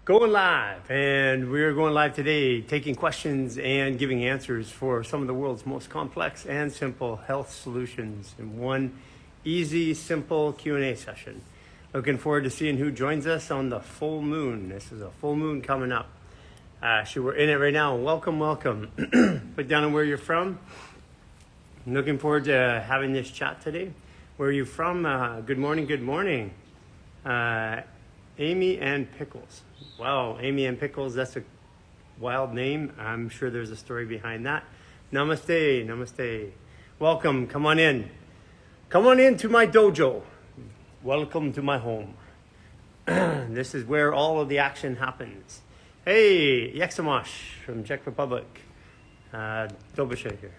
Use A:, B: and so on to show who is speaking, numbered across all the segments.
A: Going live, and we're going live today, taking questions and giving answers for some of the world's most complex and simple health solutions in one easy, simple Q&A session. Looking forward to seeing who joins us on the full moon. This is a full moon coming up. Actually, we're in it right now. Welcome, welcome. Put down where you're from. I'm looking forward to having this chat today. Where are you from? Good morning, good morning. Amy and Pickles. Wow, Amy and Pickles, that's a wild name. I'm sure there's a story behind that. Namaste, namaste. Welcome, come on in. Come on in to my dojo. Welcome to my home. This is where all of the action happens. Hey, Yeksamash from Czech Republic. Dobisha here.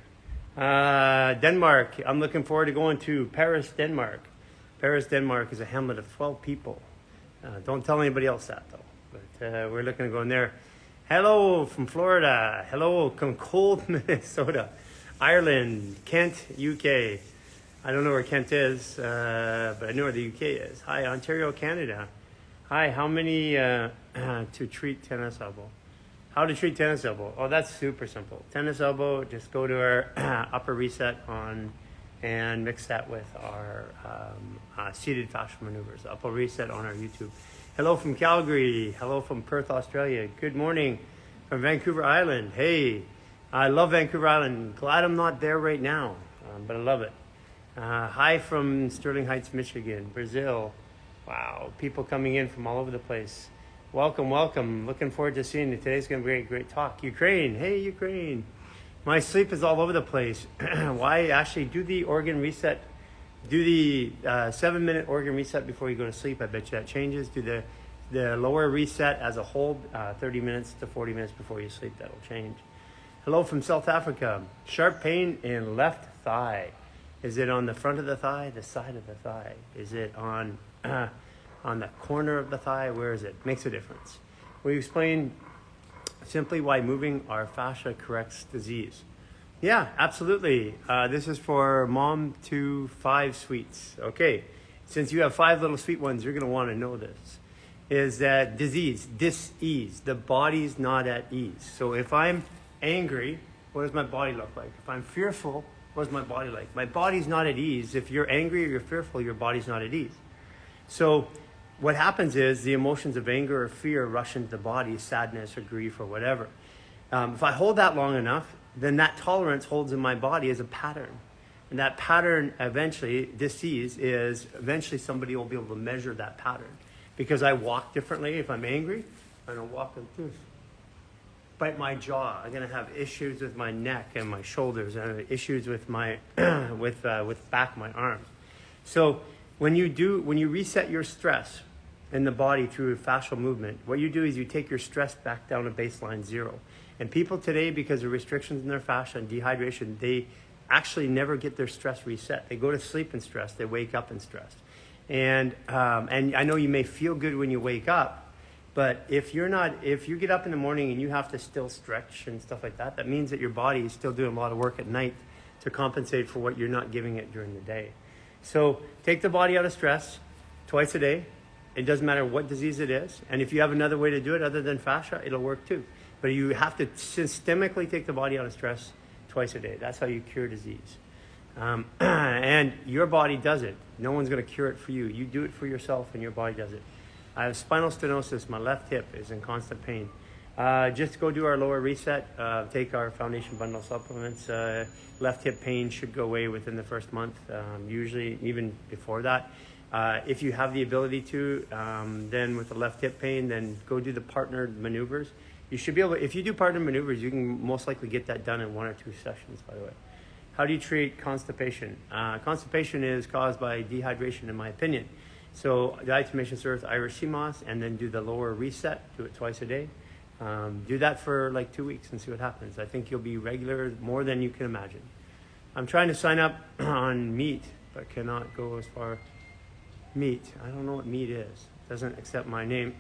A: Denmark, I'm looking forward to going to Paris, Denmark. Paris, Denmark is a hamlet of 12 people. Don't tell anybody else that though, but we're looking to go in there. Hello from Florida. Hello from cold Minnesota. Ireland, Kent, UK. I don't know where Kent is, but I know where the UK is. Hi, Ontario, Canada. Hi, how many to treat tennis elbow? How to treat tennis elbow? Oh, that's super simple. Tennis elbow, just go to our upper reset on and mix that with our seated fascial maneuvers. Upper reset on our YouTube. Hello from Calgary. Hello from Perth, Australia. Good morning from Vancouver Island. Hey, I love Vancouver Island. Glad I'm not there right now, but I love it. Hi from Sterling Heights, Michigan, Brazil. Wow, people coming in from all over the place. Welcome, welcome. Looking forward to seeing you. Today's going to be a great talk. Ukraine. Hey, Ukraine. My sleep is all over the place. Why actually do the organ reset? Do the 7-minute organ reset before you go to sleep. I bet you that changes. Do the lower reset as a hold, 30 minutes to 40 minutes before you sleep. That'll change. Hello from South Africa. Sharp pain in left thigh. Is it on the front of the thigh, the side of the thigh? Is it on the corner of the thigh? Where is it? Makes a difference. We explain simply why moving our fascia corrects disease. Yeah, absolutely. This is for mom to 5 sweets. Okay, since you have 5 little sweet ones, you're going to want to know this. Is that disease, dis-ease. The body's not at ease. So if I'm angry, what does my body look like? If I'm fearful, what does my body like? My body's not at ease. If you're angry or you're fearful, your body's not at ease. So what happens is the emotions of anger or fear rush into the body, sadness or grief or whatever. If I hold that long enough, then that tolerance holds in my body as a pattern. And that pattern eventually, disease is, eventually somebody will be able to measure that pattern. Because I walk differently if I'm angry, I'm going to walk like this. Bite my jaw. I'm going to have issues with my neck and my shoulders, and issues with my, with back, my arms. So when you reset your stress in the body through fascial movement, what you do is you take your stress back down to baseline 0. And people today, because of restrictions in their fascia and dehydration, they actually never get their stress reset. They go to sleep in stress. They wake up in stress. And I know you may feel good when you wake up, but if you get up in the morning and you have to still stretch and stuff like that, that means that your body is still doing a lot of work at night to compensate for what you're not giving it during the day. So take the body out of stress twice a day. It doesn't matter what disease it is. And if you have another way to do it other than fascia, it'll work too. But you have to systemically take the body out of stress twice a day. That's how you cure disease. And your body does it. No one's going to cure it for you. You do it for yourself and your body does it. I have spinal stenosis. My left hip is in constant pain. Just go do our lower reset. Take our foundation bundle supplements. Left hip pain should go away within the first month, usually even before that. If you have the ability to, then with the left hip pain, then go do the partnered maneuvers. You should be able to, if you do partnered maneuvers, you can most likely get that done in 1 or 2 sessions, by the way. How do you treat constipation? Constipation is caused by dehydration, in my opinion. So diatomaceous earth, Irish sea moss, and then do the lower reset. Do it twice a day. Do that for like 2 weeks and see what happens. I think you'll be regular more than you can imagine. I'm trying to sign up on meat, but cannot go as far. Meat. I don't know what meat is. It doesn't accept my name.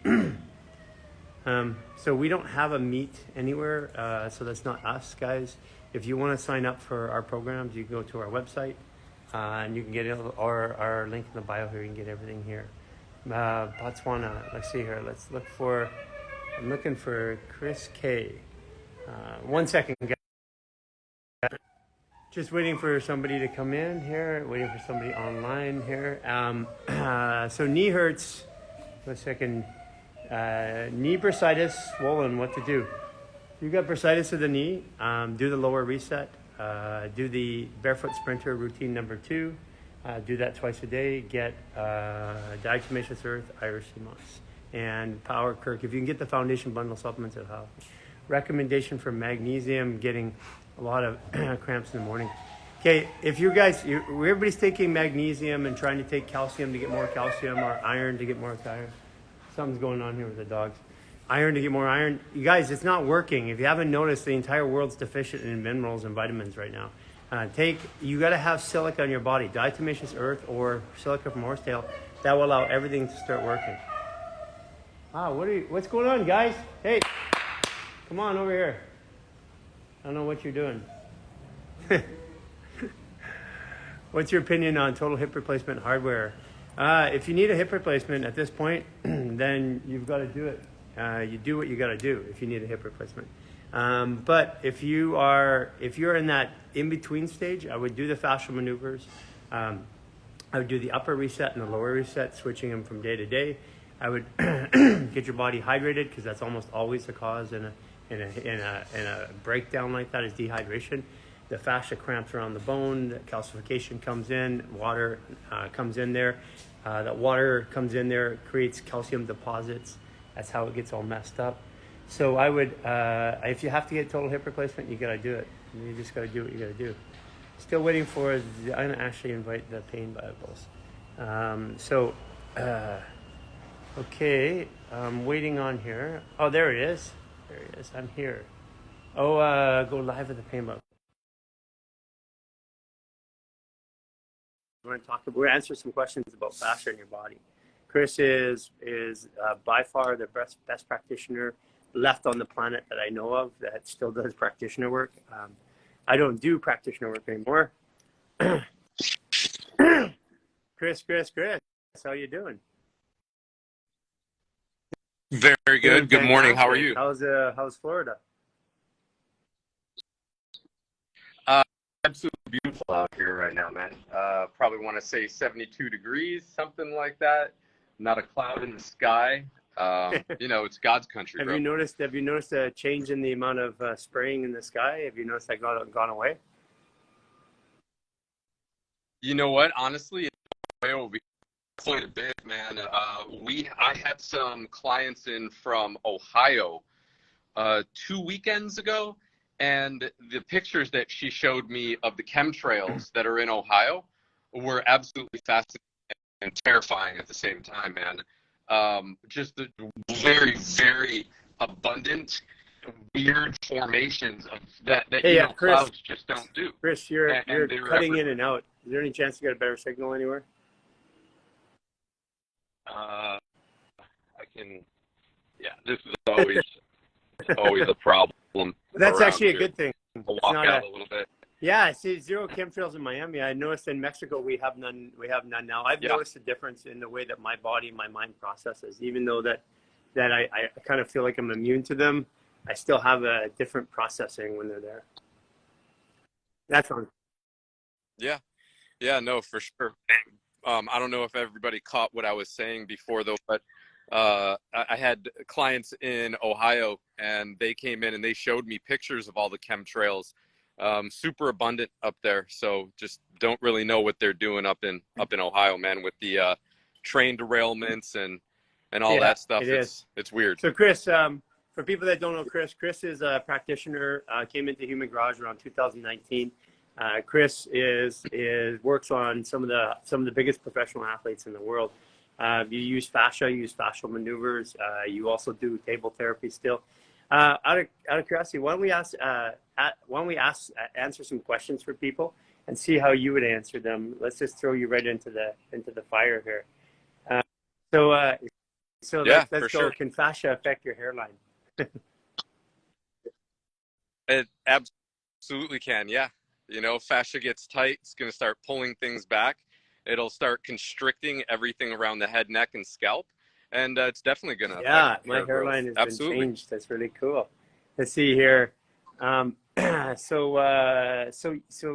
A: So we don't have a meet anywhere, so that's not us, guys. If you want to sign up for our programs, you can go to our website, and you can get it, or our link in the bio here. You can get everything here. Botswana. Let's see here. Let's look for I'm looking for Chris K. 1 second, guys. Just waiting for somebody to come in here, waiting for somebody online here. So knee hurts. 1 second. Knee bursitis, swollen, what to do? If you got bursitis of the knee, do the lower reset. Do the barefoot sprinter routine number 2. Do that twice a day. Get diatomaceous earth, Irish sea moss, and Power Kirk. If you can get the foundation bundle supplements, it'll help. Recommendation for magnesium, getting a lot of cramps in the morning. Okay, if you guys, everybody's taking magnesium and trying to take calcium to get more calcium, or iron to get more iron. Something's going on here with the dogs. Iron to get more iron. You guys, it's not working. If you haven't noticed, the entire world's deficient in minerals and vitamins right now. You got to have silica in your body, diatomaceous earth or silica from horsetail. That will allow everything to start working. Wow, what's going on, guys? Hey, come on over here. I don't know what you're doing. What's your opinion on total hip replacement hardware? If you need a hip replacement at this point, then you've got to do it. You do what you got to do if you need a hip replacement. But if you're in that in-between stage, I would do the fascial maneuvers. I would do the upper reset and the lower reset, switching them from day to day. I would get your body hydrated, because that's almost always the cause in a breakdown like that is dehydration. The fascia cramps around the bone, the calcification comes in, water comes in there. That water comes in there, creates calcium deposits. That's how it gets all messed up. So I would, if you have to get total hip replacement, you got to do it. You just got to do what you got to do. Still waiting for, I'm going to actually invite the pain Bibles. Okay, I'm waiting on here. Oh, there it is. There it is. I'm here. Oh, go live with the pain Bible. We're going to answer some questions about fascia in your body. Chris is by far the best practitioner left on the planet that I know of that still does practitioner work. I don't do practitioner work anymore. Chris, how you doing?
B: Very good. Good morning. How are you?
A: How's Florida?
B: Absolutely beautiful out here right now, man. Probably want to say 72 degrees, something like that. Not a cloud in the sky. It's God's country.
A: Have you noticed a change in the amount of spraying in the sky? Have you noticed that gone away?
B: You know what? Honestly, quite a bit, man. I had some clients in from Ohio 2 weekends ago, and the pictures that she showed me of the chemtrails that are in Ohio were absolutely fascinating and terrifying at the same time, man. Just the very, very abundant, weird formations of that
A: Chris,
B: clouds just don't do.
A: Chris, you're cutting in and out. Is there any chance you got a better signal anywhere?
B: This is always a problem.
A: That's actually a good thing.
B: I'll walk out a little bit.
A: Yeah, I see zero chemtrails in Miami. I noticed in Mexico we have none now. I've noticed a difference in the way that my body, my mind processes. Even though that I kind of feel like I'm immune to them, I still have a different processing when they're there. That's on.
B: Yeah, no, for sure. I don't know if everybody caught what I was saying before, though, but I had clients in Ohio, and they came in and they showed me pictures of all the chemtrails. Super abundant up there, so just don't really know what they're doing up in Ohio, man, with the train derailments and all that stuff. It's weird.
A: So Chris, for people that don't know Chris is a practitioner, came into Human Garage around 2019. Chris works on some of the biggest professional athletes in the world. You use fascia, you use fascial maneuvers. You also do table therapy still. Out of curiosity, why don't we answer some questions for people and see how you would answer them? Let's just throw you right into the fire here. Let's go.
B: Sure.
A: Can fascia affect your hairline?
B: It absolutely can. Yeah. Fascia gets tight. It's going to start pulling things back. It'll start constricting everything around the head, neck, and scalp. and it's definitely going to
A: Yeah,
B: affect
A: my
B: hair
A: hairline
B: growth.
A: has been
B: Absolutely.
A: changed. That's really cool. Let's see here. So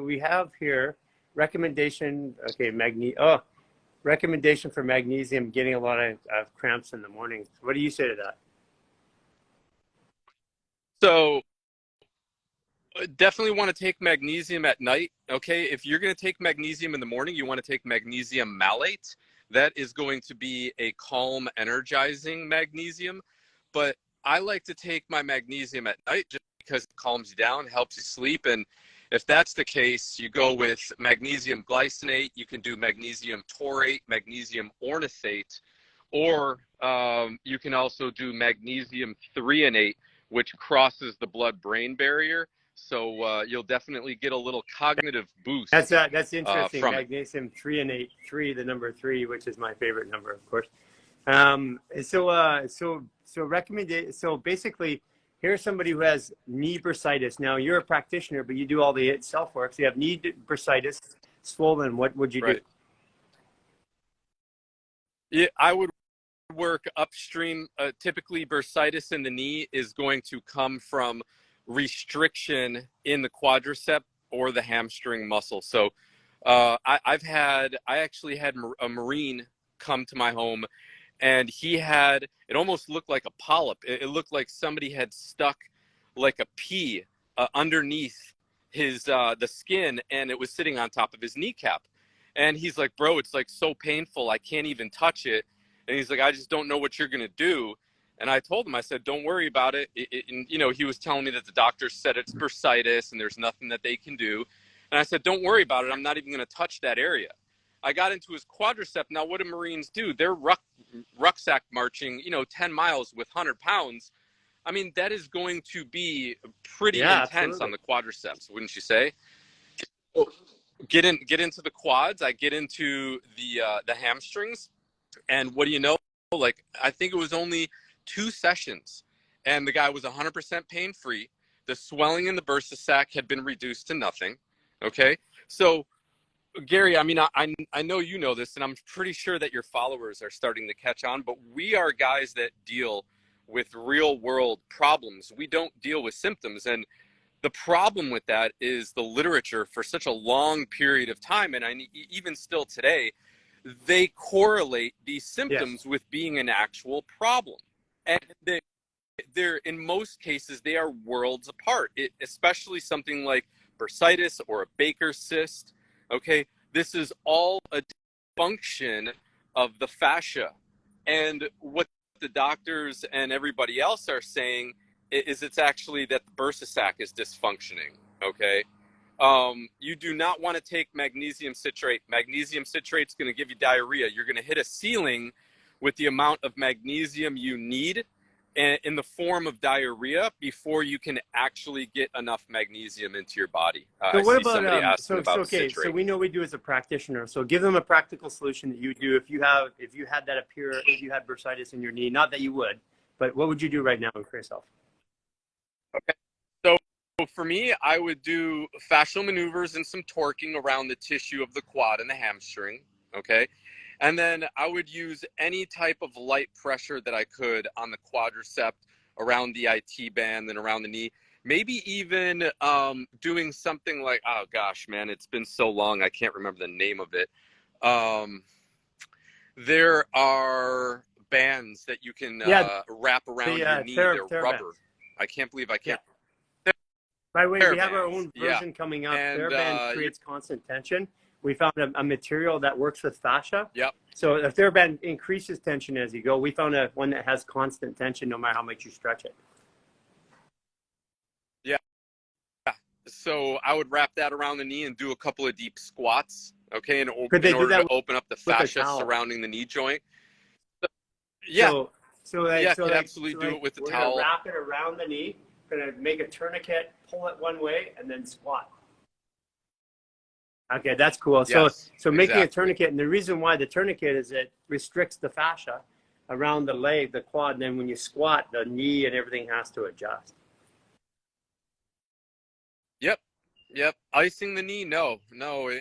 A: we have here recommendation. Okay, recommendation for magnesium. Getting a lot of cramps in the morning. What do you say to that?
B: So definitely want to take magnesium at night. Okay, if you're going to take magnesium in the morning, you want to take magnesium malate. That is going to be a calm, energizing magnesium. But I like to take my magnesium at night just because it calms you down, helps you sleep. And if that's the case, you go with magnesium glycinate. You can do magnesium taurate, magnesium ornithate, or you can also do magnesium threonate, which crosses the blood-brain barrier. So you'll definitely get a little cognitive boost
A: That's interesting.
B: from it.
A: Magnesium threonate, the number three, which is my favorite number, of course. So basically, here's somebody who has knee bursitis. Now you're a practitioner, but you do all the self work. So you have knee bursitis, swollen. What would you do?
B: Right. Yeah, I would work upstream. Typically, bursitis in the knee is going to come from restriction in the quadricep or the hamstring muscle. So I actually had a Marine come to my home, and it almost looked like a polyp. It looked like somebody had stuck like a pea underneath the skin, and it was sitting on top of his kneecap. And he's like, bro, it's like so painful. I can't even touch it. And he's like, I just don't know what you're going to do. And I told him, I said, don't worry about it. And, he was telling me that the doctor said it's bursitis and there's nothing that they can do. And I said, don't worry about it. I'm not even going to touch that area. I got into his quadricep. Now, what do Marines do? They're rucksack marching, 10 miles with 100 pounds. I mean, that is going to be pretty intense
A: Absolutely.
B: on the quadriceps, wouldn't you say? Get into the quads. I get into the hamstrings. And what do you know? Like, I think it was only 2 sessions, and the guy was 100% pain-free. The swelling in the bursa sac had been reduced to nothing. Okay, so Garry, I mean, I know you know this, and I'm pretty sure that your followers are starting to catch on. But we are guys that deal with real-world problems. We don't deal with symptoms, and the problem with that is the literature for such a long period of time, and even still today, they correlate these symptoms with being an actual problem. And they're in most cases, they are worlds apart, especially something like bursitis or a Baker's cyst. Okay, this is all a function of the fascia. And what the doctors and everybody else are saying is it's actually that the bursa sac is dysfunctioning. Okay. You do not want to take magnesium citrate. Magnesium citrate is going to give you diarrhea. You're going to hit a ceiling with the amount of magnesium you need in the form of diarrhea before you can actually get enough magnesium into your body.
A: So
B: I
A: what
B: see
A: about
B: somebody asking about
A: okay?
B: citrate.
A: So we know we do as a practitioner. So give them a practical solution that you do if you had that appear, if you had bursitis in your knee. Not that you would, but what would you do right now for yourself?
B: Okay. So for me, I would do fascial maneuvers and some torquing around the tissue of the quad and the hamstring. Okay. And then I would use any type of light pressure that I could on the quadricep, around the IT band and around the knee. Maybe even doing something like, oh gosh, man, it's been so long, I can't remember the name of it. There are bands that you can wrap around your knee. They're rubber. I can't believe I can't.
A: Yeah. By the way, we have
B: bands.
A: our own version coming up.
B: And,
A: TheraBand creates constant tension. We found a material that works with fascia.
B: Yep.
A: So if TheraBand increases tension as you go, we found one that has constant tension no matter how much you stretch it.
B: Yeah. So I would wrap that around the knee and do a couple of deep squats. Okay, in order to open up the fascia surrounding the knee joint. Yeah. So absolutely do it with the towel.
A: We're gonna wrap it around the knee. We're gonna make a tourniquet, pull it one way, and then squat. Okay, that's cool.
B: Yes,
A: so making a tourniquet, and the reason why the tourniquet is it restricts the fascia around the leg, the quad, and then when you squat, the knee and everything has to adjust.
B: Yep. Icing the knee? No.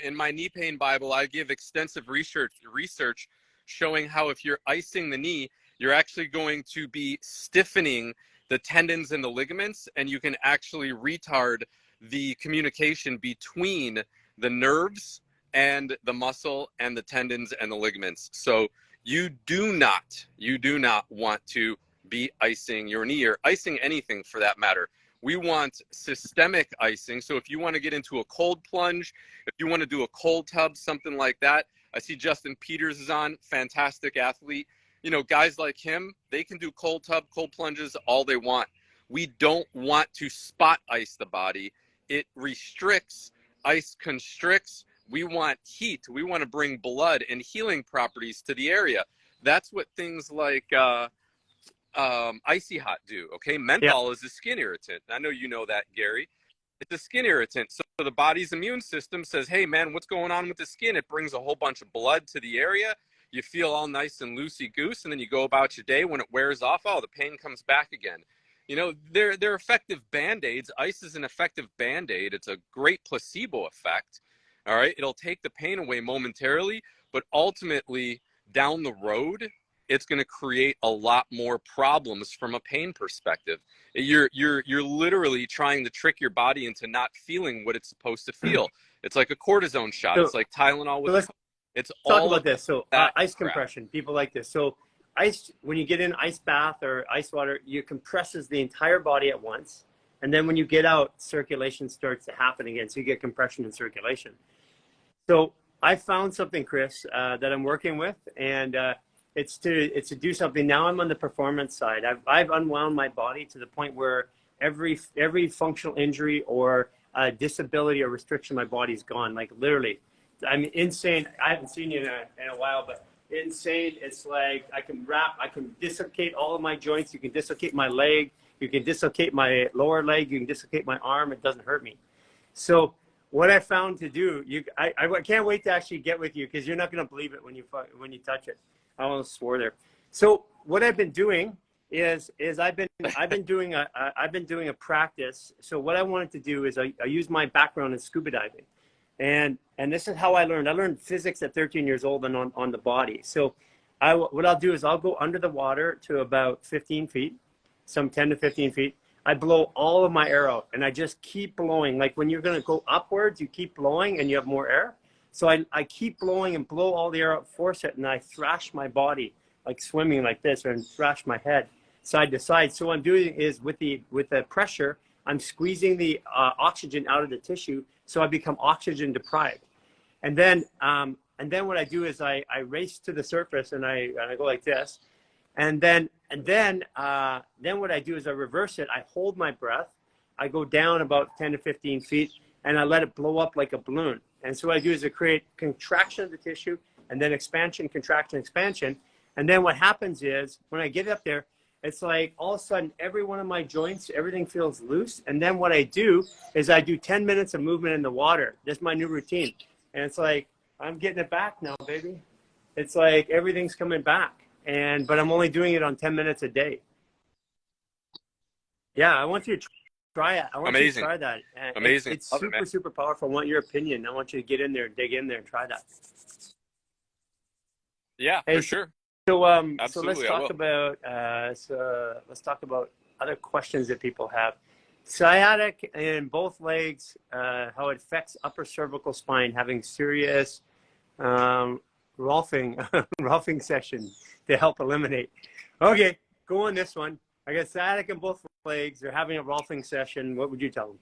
B: In my knee pain Bible, I give extensive research showing how if you're icing the knee, you're actually going to be stiffening the tendons and the ligaments, and you can actually retard the communication between the nerves and the muscle and the tendons and the ligaments. So you do not want to be icing your knee or icing anything for that matter. We want systemic icing. So if you want to get into a cold plunge, if you want to do a cold tub, something like that. I see Justin Peters is on, fantastic athlete. You know, guys like him, they can do cold tub, cold plunges all they want. We don't want to spot ice the body. It restricts, ice constricts. We want heat. We want to bring blood and healing properties to the area. That's what things like icy hot do. Okay, menthol is a skin irritant. I know you know that, Gary. It's a skin irritant. So the body's immune system says, hey man, what's going on with the skin? It brings a whole bunch of blood to the area. You feel all nice and loosey-goose, and then you go about your day. When it wears off, oh, the pain comes back again. You know, they're effective Band-Aids. Ice is an effective Band-Aid. It's a great placebo effect. All right, it'll take the pain away momentarily, but ultimately down the road, it's going to create a lot more problems from a pain perspective. You're literally trying to trick your body into not feeling what it's supposed to feel. It's like a cortisone shot. It's like Tylenol with. It's all
A: talk about this. So ice
B: crap.
A: compression, people like this. So ice, when you get in ice bath or ice water, you compresses the entire body at once. And then when you get out, circulation starts to happen again. So you get compression and circulation. So I found something, Chris, that I'm working with, and it's to do something. Now I'm on the performance side. I've unwound my body to the point where every functional injury or disability or restriction in my body is gone. Like literally, I'm insane. I haven't seen you in a while, but insane. It's like I can dislocate all of my joints. You can dislocate my leg. You can dislocate my lower leg. You can dislocate my arm. It doesn't hurt me. So what I found to do, I can't wait to actually get with you, because you're not going to believe it when you touch it. I almost swore there. So what I've been doing is I've been doing a practice. So what I wanted to do is I use my background in scuba diving, and this is how I learned. I learned physics at 13 years old and on the body. So what I'll do is I'll go under the water to about 15 feet, some 10 to 15 feet. I blow all of my air out, and I just keep blowing. Like when you're going to go upwards, you keep blowing and you have more air. So I keep blowing and blow all the air out, force it, and I thrash my body like swimming like this, and thrash my head side to side. So what I'm doing is with the pressure, I'm squeezing the oxygen out of the tissue, so I become oxygen deprived. And then what I do is I race to the surface, and I go like this. And then what I do is I reverse it. I hold my breath. I go down about 10 to 15 feet, and I let it blow up like a balloon. And so what I do is I create contraction of the tissue, and then expansion, contraction, expansion. And then what happens is when I get up there, it's like all of a sudden every one of my joints, everything feels loose. And then what I do is I do 10 minutes of movement in the water. That's my new routine. And it's like, I'm getting it back now, baby. It's like everything's coming back. But I'm only doing it on 10 minutes a day. Yeah, I want you to try it. I want you to try that.
B: Amazing.
A: It's super, super powerful. I want your opinion. I want you to get in there, dig in there, and try that.
B: Yeah, for sure.
A: So
B: Absolutely,
A: let's talk about other questions that people have. Sciatic in both legs, how it affects upper cervical spine, having serious rolfing session to help eliminate. Okay, go on this one. I got sciatic in both legs. They're having a rolfing session. What would you tell them?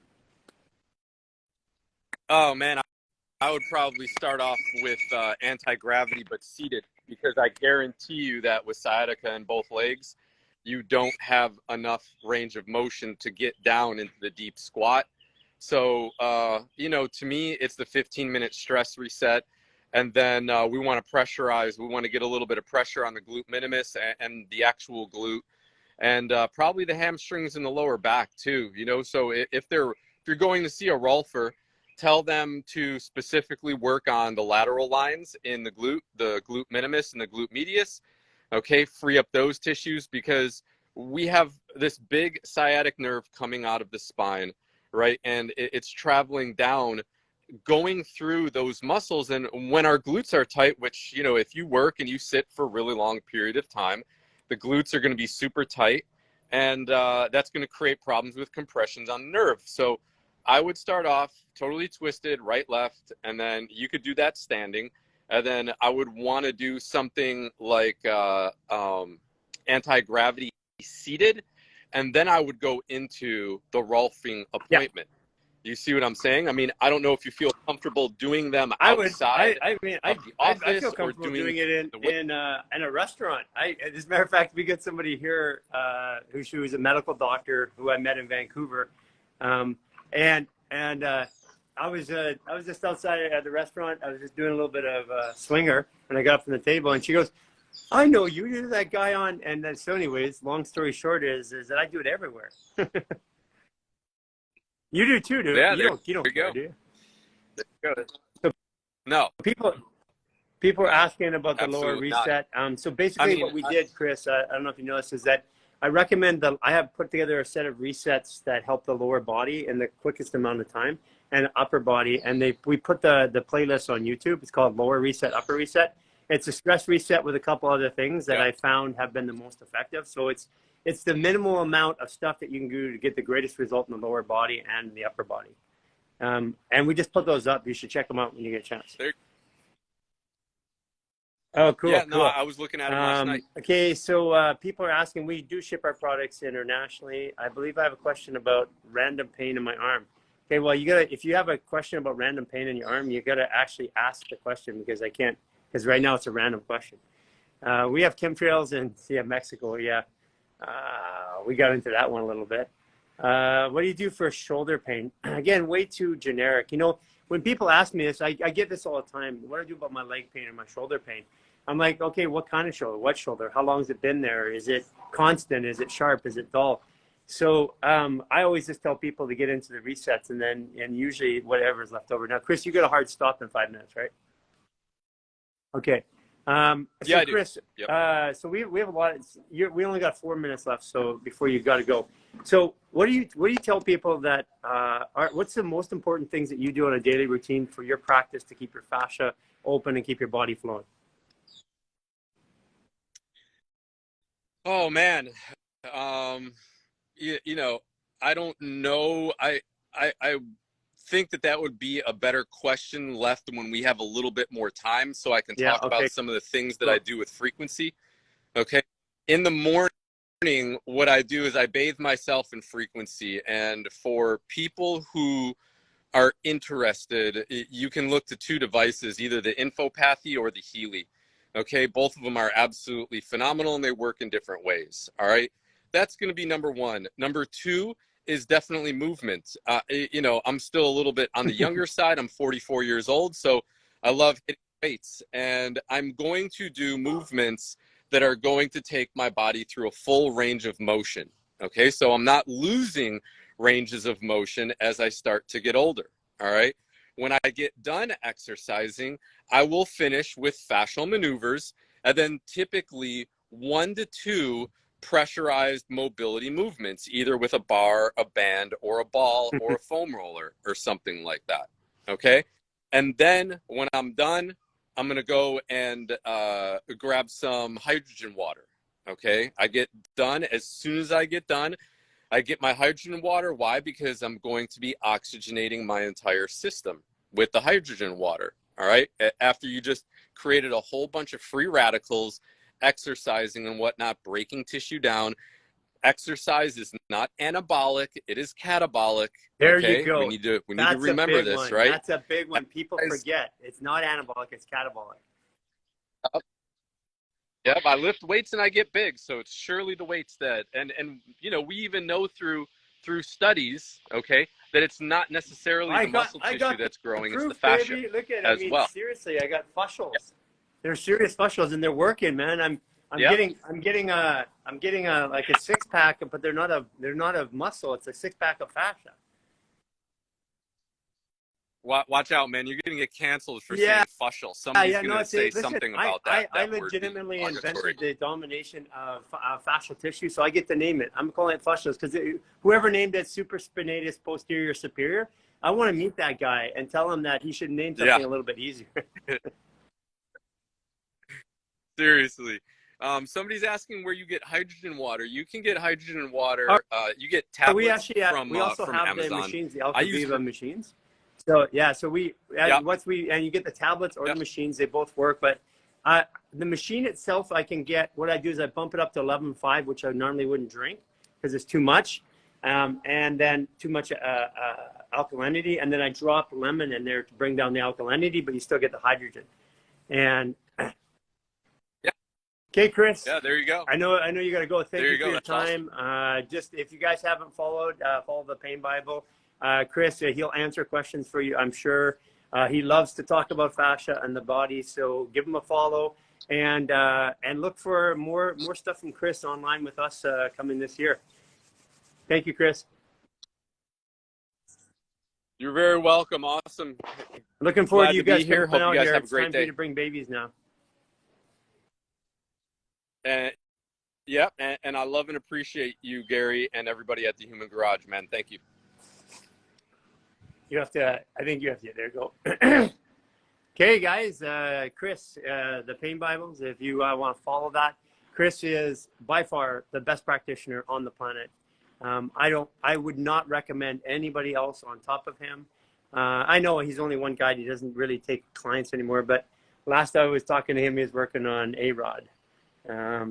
B: Oh man, I would probably start off with anti-gravity but seated, because I guarantee you that with sciatica in both legs, you don't have enough range of motion to get down into the deep squat. So, to me, it's the 15-minute stress reset. And then we want to pressurize. We want to get a little bit of pressure on the glute minimus and the actual glute, and probably the hamstrings and the lower back too. So if you're going to see a rolfer, tell them to specifically work on the lateral lines in the glute minimus and the glute medius. Okay, free up those tissues, because we have this big sciatic nerve coming out of the spine, right? And it's traveling down, going through those muscles. And when our glutes are tight, which, if you work and you sit for a really long period of time, The glutes are going to be super tight, and that's going to create problems with compressions on the nerve. So I would start off totally twisted, right, left, and then you could do that standing. And then I would want to do something like anti-gravity seated, and then I would go into the Rolfing appointment. Yeah. You see what I'm saying? I mean, I don't know if you feel comfortable doing them outside.
A: I feel comfortable doing it in a restaurant. As a matter of fact, we got somebody here who's a medical doctor who I met in Vancouver, and I was just outside at the restaurant. I was just doing a little bit of swinger, and I got up from the table, and she goes, "I know you. You're that guy on." And then, so, anyways, long story short is that I do it everywhere. You do too, dude.
B: Yeah,
A: you don't care, do you?
B: So, no.
A: People are asking about the
B: Absolutely
A: lower reset. So basically, what we did, Chris, I don't know if you noticed, is that I recommend that I have put together a set of resets that help the lower body in the quickest amount of time, and upper body. And we put the playlist on YouTube. It's called Lower Reset, Upper Reset. It's a stress reset with a couple other things that I found have been the most effective. So it's the minimal amount of stuff that you can do to get the greatest result in the lower body and the upper body. And we just put those up. You should check them out when you get a chance. Oh, cool.
B: Yeah,
A: cool.
B: no, I was looking at it last night.
A: Okay, so people are asking, we do ship our products internationally. I believe I have a question about random pain in my arm. Okay, well, if you have a question about random pain in your arm, you gotta actually ask the question, because I can't, because right now it's a random question. We have chemtrails in Mexico. Yeah, we got into that one a little bit. What do you do for shoulder pain? Again, way too generic. You know, when people ask me this, I get this all the time. What do I do about my leg pain and my shoulder pain? I'm like, okay, what kind of shoulder? What shoulder? How long has it been there? Is it constant? Is it sharp? Is it dull? So I always just tell people to get into the resets, and usually whatever's left over. Now, Chris, you got a hard stop in 5 minutes, right? Okay. So
B: yeah,
A: Chris,
B: yep.
A: So we have a lot. We only got 4 minutes left, so before you got to go. So what do you tell people that what's the most important things that you do on a daily routine for your practice to keep your fascia open and keep your body flowing?
B: Oh man, you know, I don't know. I think that would be a better question left when we have a little bit more time, so I can talk about some of the things that I do with frequency. Okay. In the morning, what I do is I bathe myself in frequency. And for people who are interested, you can look to 2 devices, either the Infopathy or the Healy. Okay. Both of them are absolutely phenomenal, and they work in different ways. All right. That's going to be number 1. Number 2 is definitely movement. You know, I'm still a little bit on the younger side. I'm 44 years old, so I love hitting weights, and I'm going to do movements that are going to take my body through a full range of motion. Okay, so I'm not losing ranges of motion as I start to get older. All right. When I get done exercising, I will finish with fascial maneuvers, and then typically 1 to 2 pressurized mobility movements, either with a bar, a band, or a ball, or a foam roller, or something like that. Okay. And then when I'm done, I'm going to go and grab some hydrogen water. Okay. I get done. As soon as I get done, I get my hydrogen water. Why? Because I'm going to be oxygenating my entire system with the hydrogen water. All right. After you just created a whole bunch of free radicals, exercising and whatnot, breaking tissue down. Exercise is not anabolic, it is catabolic.
A: There
B: okay?
A: you go.
B: We need to remember this,
A: one.
B: right?
A: That's a big one. People forget. It's not anabolic, it's catabolic.
B: Yep, I lift weights and I get big, so it's surely the weights that, and you know, we even know through studies, okay, that it's not necessarily the muscle tissue that's growing, it's the fascia.
A: Baby. Look at it. Well. Seriously, I got fascials. Yeah. They're serious fascials, and they're working, man. I'm getting like a 6-pack, but they're not of muscle. It's a 6-pack of fascia.
B: Watch out, man! You're gonna get canceled for saying fascial. Somebody's gonna say something about that.
A: I legitimately invented the domination of fascial tissue, so I get to name it. I'm calling it fascials because whoever named it supraspinatus posterior superior, I want to meet that guy and tell him that he should name something a little bit easier.
B: Seriously. Somebody's asking where you get hydrogen water. You can get hydrogen water.
A: Oh,
B: You get tablets
A: we actually
B: from
A: we also have
B: Amazon.
A: the machines, the
B: I use
A: Alcaviva machines. So yeah, so
B: Yep.
A: and you get the tablets or
B: Yep.
A: the machines. They both work, but the machine itself, I can get. What I do is I bump it up to 11.5, which I normally wouldn't drink because it's too much, and then too much alkalinity, and then I drop lemon in there to bring down the alkalinity, but you still get the hydrogen. And
B: Yeah.
A: okay, Chris.
B: Yeah, there you go.
A: I know you got to go. Thank you for your
B: That's
A: time.
B: awesome.
A: Just if you guys haven't followed, follow the Pain Bible. Chris, he'll answer questions for you, I'm sure. He loves to talk about fascia and the body, so give him a follow and look for more stuff from Chris online with us coming this year. Thank you, Chris.
B: You're very welcome. Awesome.
A: Looking forward
B: Glad
A: to you
B: to be
A: guys
B: here.
A: coming
B: Hope
A: out
B: you guys
A: here.
B: have a
A: It's
B: great
A: time for you
B: day.
A: to bring babies now.
B: Yep, and I love and appreciate you, Gary, and everybody at the Human Garage, man. Thank you.
A: You have to. I think you have to. There you go. Okay, guys. Chris, the Pain Bibles. If you want to follow that, Chris is by far the best practitioner on the planet. I would not recommend anybody else on top of him. I know he's only one guy. He doesn't really take clients anymore. But last I was talking to him, he was working on A-Rod.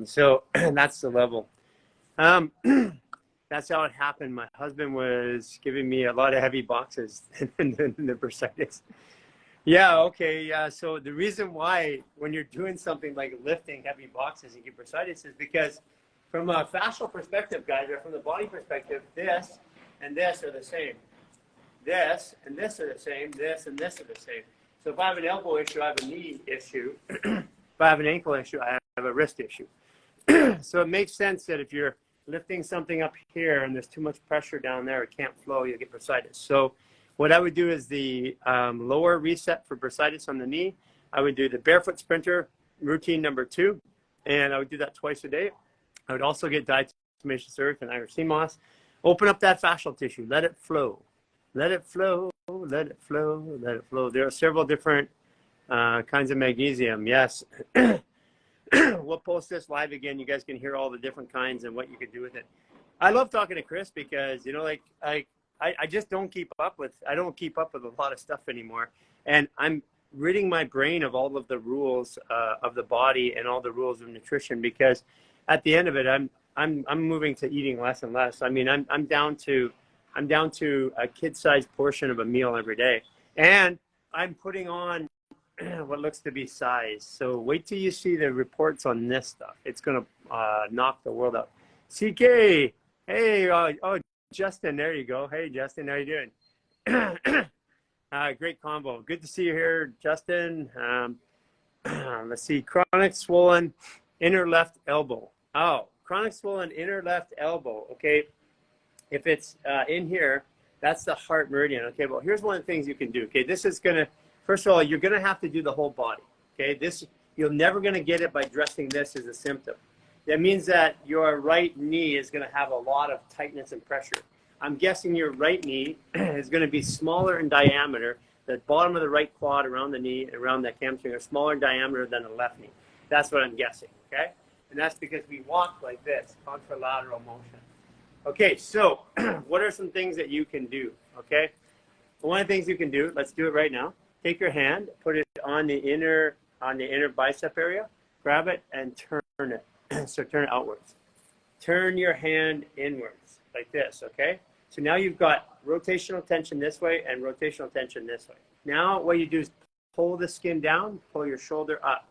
A: So that's the level. That's how it happened. My husband was giving me a lot of heavy boxes in the bursitis. Yeah, okay, yeah. So the reason why when you're doing something like lifting heavy boxes and get bursitis is because from a fascial perspective, guys, or from the body perspective, this and this are the same. This and this are the same. This and this are the same. So if I have an elbow issue, I have a knee issue. If I have an ankle issue, I have a wrist issue. So it makes sense that if you're lifting something up here and there's too much pressure down there, it can't flow, you'll get bursitis. So what I would do is the lower reset for bursitis on the knee. I would do the barefoot sprinter routine number 2, and I would do that twice a day. I would also get diatomaceous earth and Irish sea moss. Open up that fascial tissue, let it flow. Let it flow, let it flow, let it flow. There are several different kinds of magnesium, yes. We'll post this live again. You guys can hear all the different kinds and what you can do with it. I love talking to Chris because, you know, like I just don't keep up with a lot of stuff anymore. And I'm ridding my brain of all of the rules of the body and all the rules of nutrition, because at the end of it, I'm moving to eating less and less. I mean, I'm down to a kid-sized portion of a meal every day. And I'm putting on what looks to be size. So wait till you see the reports on this stuff. It's going to knock the world out. CK, hey, Justin, there you go. Hey, Justin, how you doing? Great combo. Good to see you here, Justin. Let's see, chronic swollen inner left elbow. Oh, chronic swollen inner left elbow. Okay, if it's in here, that's the heart meridian. Okay, well, here's one of the things you can do. Okay, this is going to, first of all, you're going to have to do the whole body. Okay, you're never going to get it by dressing this as a symptom. That means that your right knee is going to have a lot of tightness and pressure. I'm guessing your right knee is going to be smaller in diameter. The bottom of the right quad around the knee, around that hamstring, are smaller in diameter than the left knee. That's what I'm guessing, okay? And that's because we walk like this, contralateral motion. Okay, so what are some things that you can do, okay? One of the things you can do, let's do it right now. Take your hand, put it on the inner bicep area, grab it and turn it. So turn it outwards. Turn your hand inwards like this, okay? So now you've got rotational tension this way and rotational tension this way. Now what you do is pull the skin down, pull your shoulder up,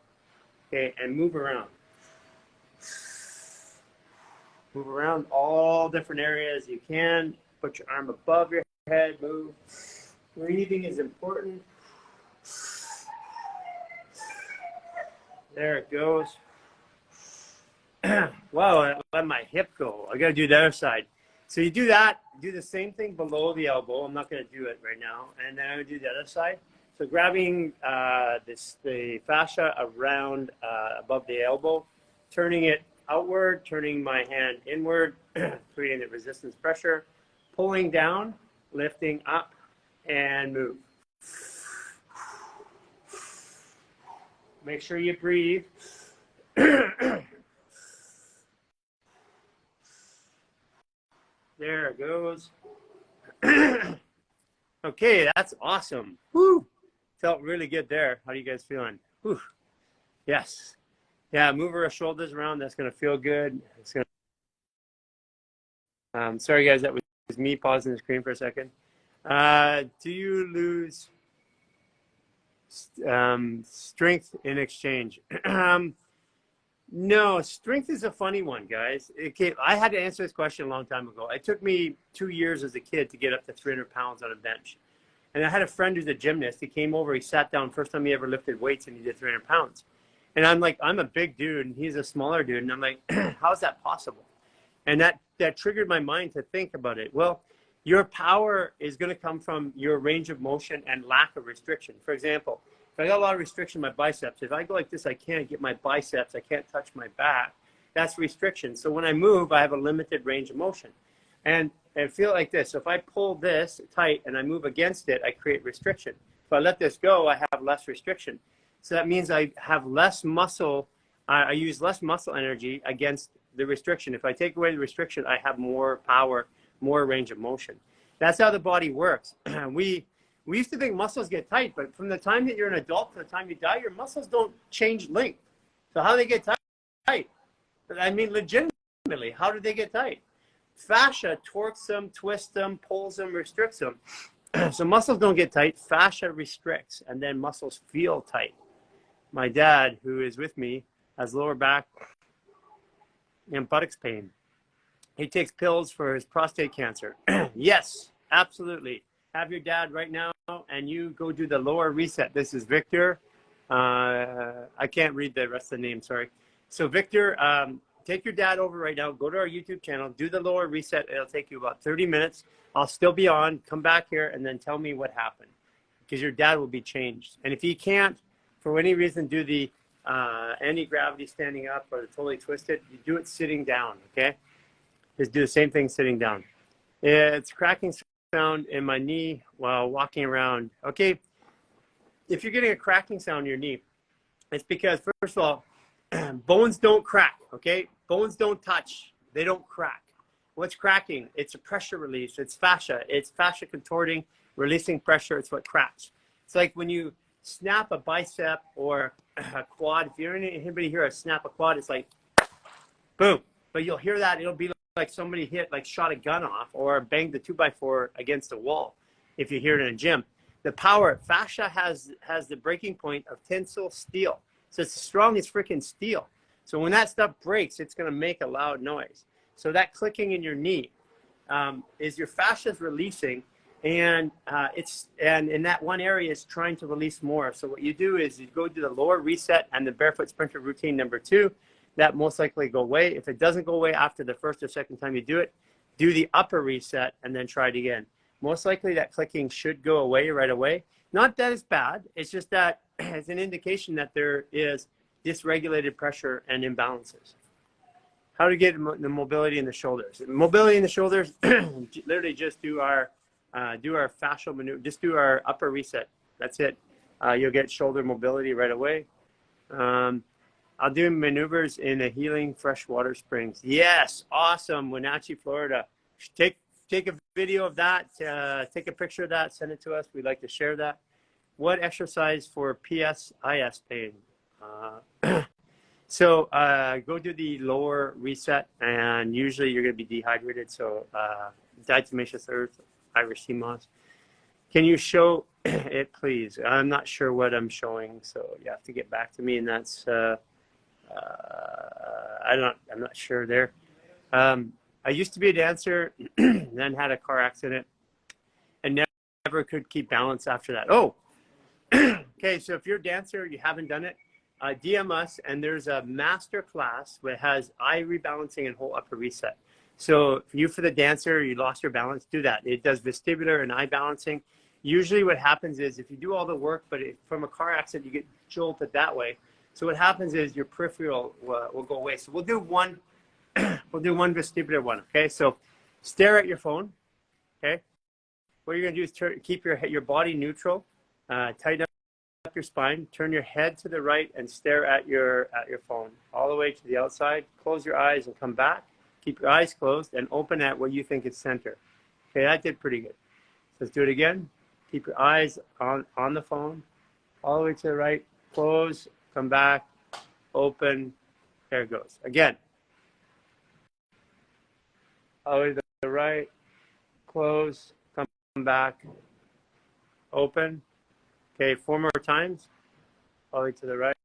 A: okay, and move around. Move around all different areas you can. Put your arm above your head, move. Breathing is important. There it goes. Wow, I let my hip go. I got to do the other side. So you do that, do the same thing below the elbow. I'm not going to do it right now. And then I'm going to do the other side. So grabbing the fascia around above the elbow, turning it outward, turning my hand inward, creating the resistance pressure, pulling down, lifting up, and move. Make sure you breathe. There it goes. Okay, that's awesome. Woo! Felt really good there. How are you guys feeling? Whew. Yes. Yeah, move our shoulders around. That's going to feel good. It's gonna... sorry, guys, that was me pausing the screen for a second. Do you lose strength in exchange? No, strength is a funny one, guys. I had to answer this question a long time ago. It took me 2 years as a kid to get up to 300 pounds on a bench. And I had a friend who's a gymnast. He came over, he sat down, first time he ever lifted weights, and he did 300 pounds. And I'm like, I'm a big dude, and he's a smaller dude. And I'm like, how's that possible? And that triggered my mind to think about it. Well, your power is going to come from your range of motion and lack of restriction. For example, if I got a lot of restriction in my biceps, if I go like this, I can't get my biceps, I can't touch my back. That's restriction. So when I move, I have a limited range of motion. And I feel like this. So if I pull this tight and I move against it, I create restriction. If I let this go, I have less restriction. So that means I have less muscle. I use less muscle energy against the restriction. If I take away the restriction, I have more power, more range of motion. That's how the body works. We used to think muscles get tight, but from the time that you're an adult to the time you die, your muscles don't change length. So how do they get tight? I mean, legitimately, how do they get tight? Fascia torques them, twists them, pulls them, restricts them. So muscles don't get tight, fascia restricts, and then muscles feel tight. My dad, who is with me, has lower back and buttocks pain. He takes pills for his prostate cancer. Yes, absolutely. Have your dad right now, and you go do the lower reset. This is Victor. I can't read the rest of the name, sorry. So Victor, take your dad over right now. Go to our YouTube channel. Do the lower reset. It'll take you about 30 minutes. I'll still be on. Come back here and then tell me what happened, because your dad will be changed. And if he can't, for any reason, do the anti-gravity standing up or the totally twisted, you do it sitting down, okay? Just do the same thing sitting down. It's cracking sound in my knee while walking around. Okay, if you're getting a cracking sound in your knee, it's because, first of all, bones don't crack, okay? Bones don't touch. They don't crack. What's cracking? It's a pressure release. It's fascia. It's fascia contorting, releasing pressure. It's what cracks. It's like when you snap a bicep or a quad. If you're anybody here, snap a quad, it's like boom. But you'll hear that. It'll be like somebody shot a gun off or banged the 2x4 against a wall. If you hear it in a gym, the power fascia has the breaking point of tensile steel. So it's as strong as freaking steel. So when that stuff breaks, it's going to make a loud noise. So that clicking in your knee is your fascia's releasing, and in that one area is trying to release more. So what you do is you go to the lower reset and the barefoot sprinter routine number 2. That most likely go away. If it doesn't go away after the first or second time you do it, do the upper reset and then try it again. Most likely that clicking should go away right away. Not that it's bad. It's just that it's an indication that there is dysregulated pressure and imbalances. How to get the mobility in the shoulders? Mobility in the shoulders, literally just do our fascial maneuver. Just do our upper reset. That's it. You'll get shoulder mobility right away. I'll do maneuvers in the healing freshwater springs. Yes, awesome. Wenatchee, Florida. Take a video of that. Take a picture of that. Send it to us. We'd like to share that. What exercise for PSIS pain? So go do the lower reset, and usually you're going to be dehydrated. So diatomaceous earth, Irish sea moss. Can you show it, please? I'm not sure what I'm showing, so you have to get back to me, and that's I'm not sure there. I used to be a dancer, then had a car accident, and never could keep balance after that. Oh, okay. So if you're a dancer, you haven't done it, DM us, and there's a master class that has eye rebalancing and whole upper reset. So for you, for the dancer, you lost your balance, do that. It does vestibular and eye balancing. Usually what happens is if you do all the work, but from a car accident, you get jolted that way. So what happens is your peripheral will go away. So we'll do one vestibular one, okay? So stare at your phone, okay? What you're gonna do is keep your body neutral, tighten up your spine, turn your head to the right and stare at your phone all the way to the outside. Close your eyes and come back. Keep your eyes closed and open at where you think is center. Okay, that did pretty good. Let's do it again. Keep your eyes on the phone, all the way to the right. Close, come back, open. There it goes. Again. All the way to the right. Close, come back, open. Okay, 4 more times. All the way to the right.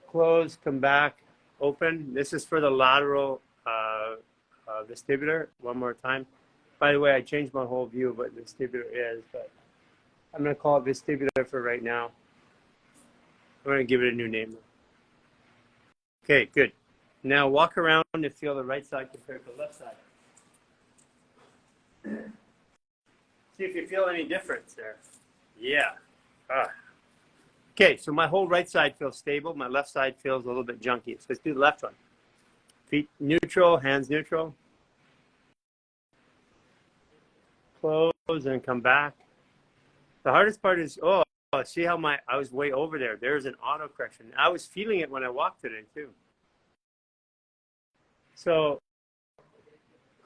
A: Close, come back, open. This is for the lateral vestibular. One more time. By the way, I changed my whole view of what vestibular is, but I'm going to call it vestibular for right now. I'm going to give it a new name. Okay, good. Now walk around and feel the right side compared to the left side. See if you feel any difference there. Yeah. Okay, so my whole right side feels stable. My left side feels a little bit junky. So let's do the left one. Feet neutral, hands neutral. Close and come back. The hardest part is, see how I was way over there. There's an auto correction. I was feeling it when I walked today too. So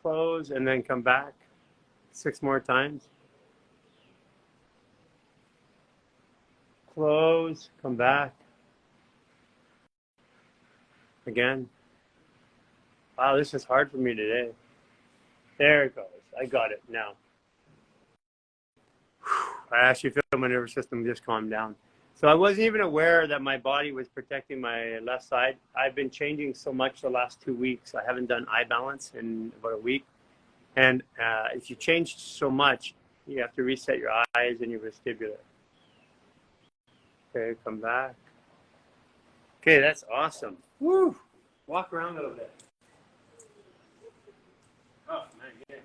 A: close and then come back 6 more times. Close, come back. Again. Wow, this is hard for me today. There it goes. I got it now. I actually feel my nervous system just calmed down. So I wasn't even aware that my body was protecting my left side. I've been changing so much the last 2 weeks. I haven't done eye balance in about a week. And if you change so much, you have to reset your eyes and your vestibular. Okay, come back. Okay, that's awesome. Woo! Walk around a little bit. Oh, man, yeah.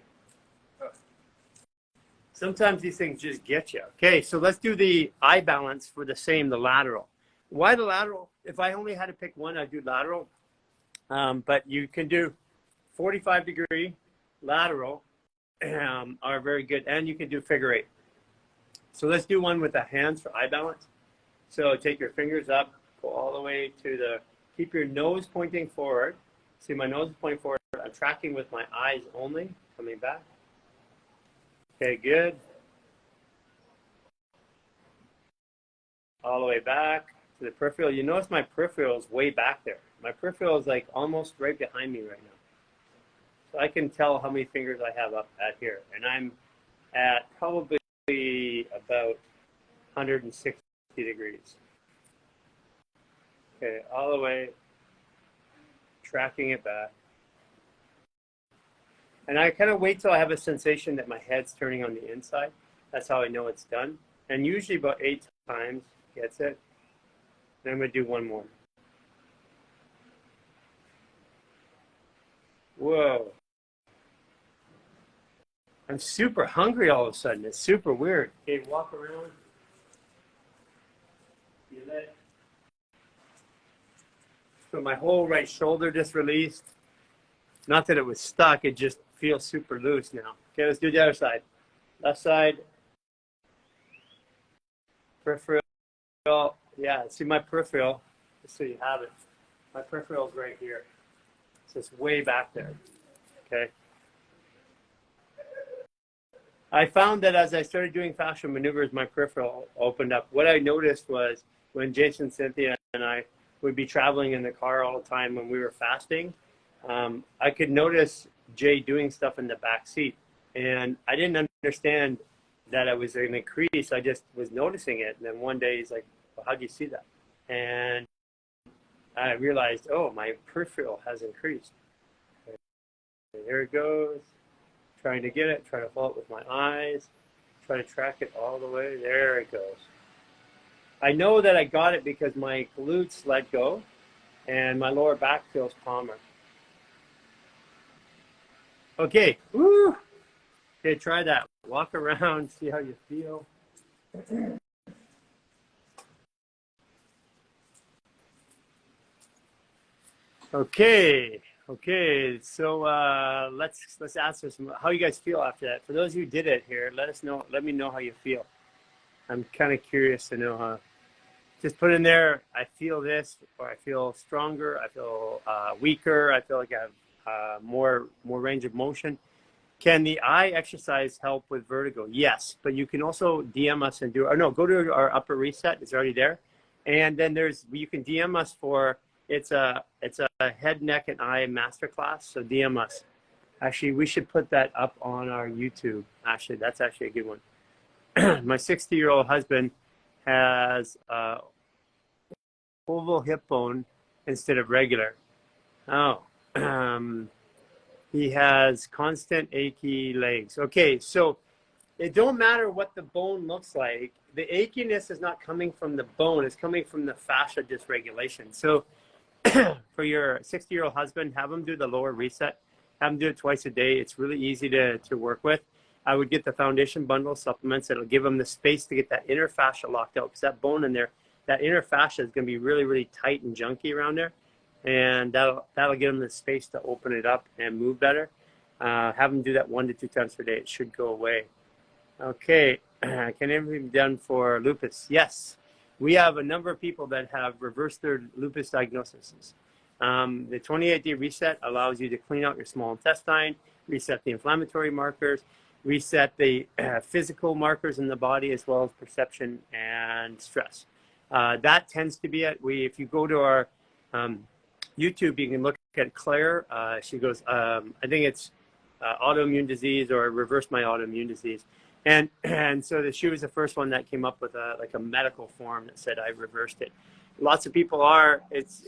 A: Sometimes these things just get you. Okay, so let's do the eye balance for the lateral. Why the lateral? If I only had to pick one, I'd do lateral. But you can do 45-degree lateral are very good. And you can do figure 8. So let's do one with the hands for eye balance. So take your fingers up, go all the way to keep your nose pointing forward. See, my nose is pointing forward. I'm tracking with my eyes only, coming back. Okay, good. All the way back to the peripheral. You notice my peripheral is way back there. My peripheral is like almost right behind me right now. So I can tell how many fingers I have up at here. And I'm at probably about 160 degrees. Okay, all the way, tracking it back. And I kind of wait till I have a sensation that my head's turning on the inside. That's how I know it's done. And usually about 8 times gets it. And I'm going to do one more. Whoa. I'm super hungry all of a sudden. It's super weird. Okay, walk around. Feel it. So my whole right shoulder just released. Not that it was stuck, it just feels super loose now. Okay, let's do the other side. Left side. Peripheral. Yeah, see my peripheral, just so you have it. My peripheral is right here. So it's way back there. Okay. I found that as I started doing fascial maneuvers, my peripheral opened up. What I noticed was when Jason, Cynthia, and I would be traveling in the car all the time when we were fasting, I could notice Jay doing stuff in the back seat. And I didn't understand that I was an increase. I just was noticing it. And then one day he's like, well, how do you see that? And I realized, oh, my peripheral has increased. Okay, there it goes. Trying to get it, trying to follow it with my eyes, try to track it all the way. There it goes. I know that I got it because my glutes let go and my lower back feels calmer. Okay, woo! Okay, try that. Walk around, see how you feel. Okay, so let's answer some how you guys feel after that. For those of you who did it here, let me know how you feel. I'm kind of curious to know how. just put in there, I feel this, or I feel stronger, I feel weaker, I feel like I have more range of motion. Can the eye exercise help with vertigo? Yes, but you can also DM us and do, or no, go to our upper reset. It's already there. And then you can DM us for, it's a head, neck, and eye masterclass. So DM us. Actually, we should put that up on our YouTube. Actually, that's actually a good one. My 60-year-old husband has oval hip bone instead of regular. Oh, he has constant achy legs. Okay, so it don't matter what the bone looks like. The achiness is not coming from the bone. It's coming from the fascia dysregulation. So for your 60-year-old husband, have him do the lower reset. Have him do it twice a day. It's really easy to work with. I would get the foundation bundle supplements. It'll give him the space to get that inner fascia locked out, because that bone in there, that inner fascia is going to be really, really tight and junky around there. And that'll give him the space to open it up and move better. Have him do that 1 to 2 times per day. It should go away. Okay, can everything be done for lupus? Yes, we have a number of people that have reversed their lupus diagnoses. The 28-day reset allows you to clean out your small intestine, reset the inflammatory markers, reset the physical markers in the body, as well as perception and stress. That tends to be it. If you go to our YouTube, you can look at Claire. She goes, I think it's autoimmune disease or reverse my autoimmune disease. And so she was the first one that came up with like a medical form that said I reversed it. Lots of people are.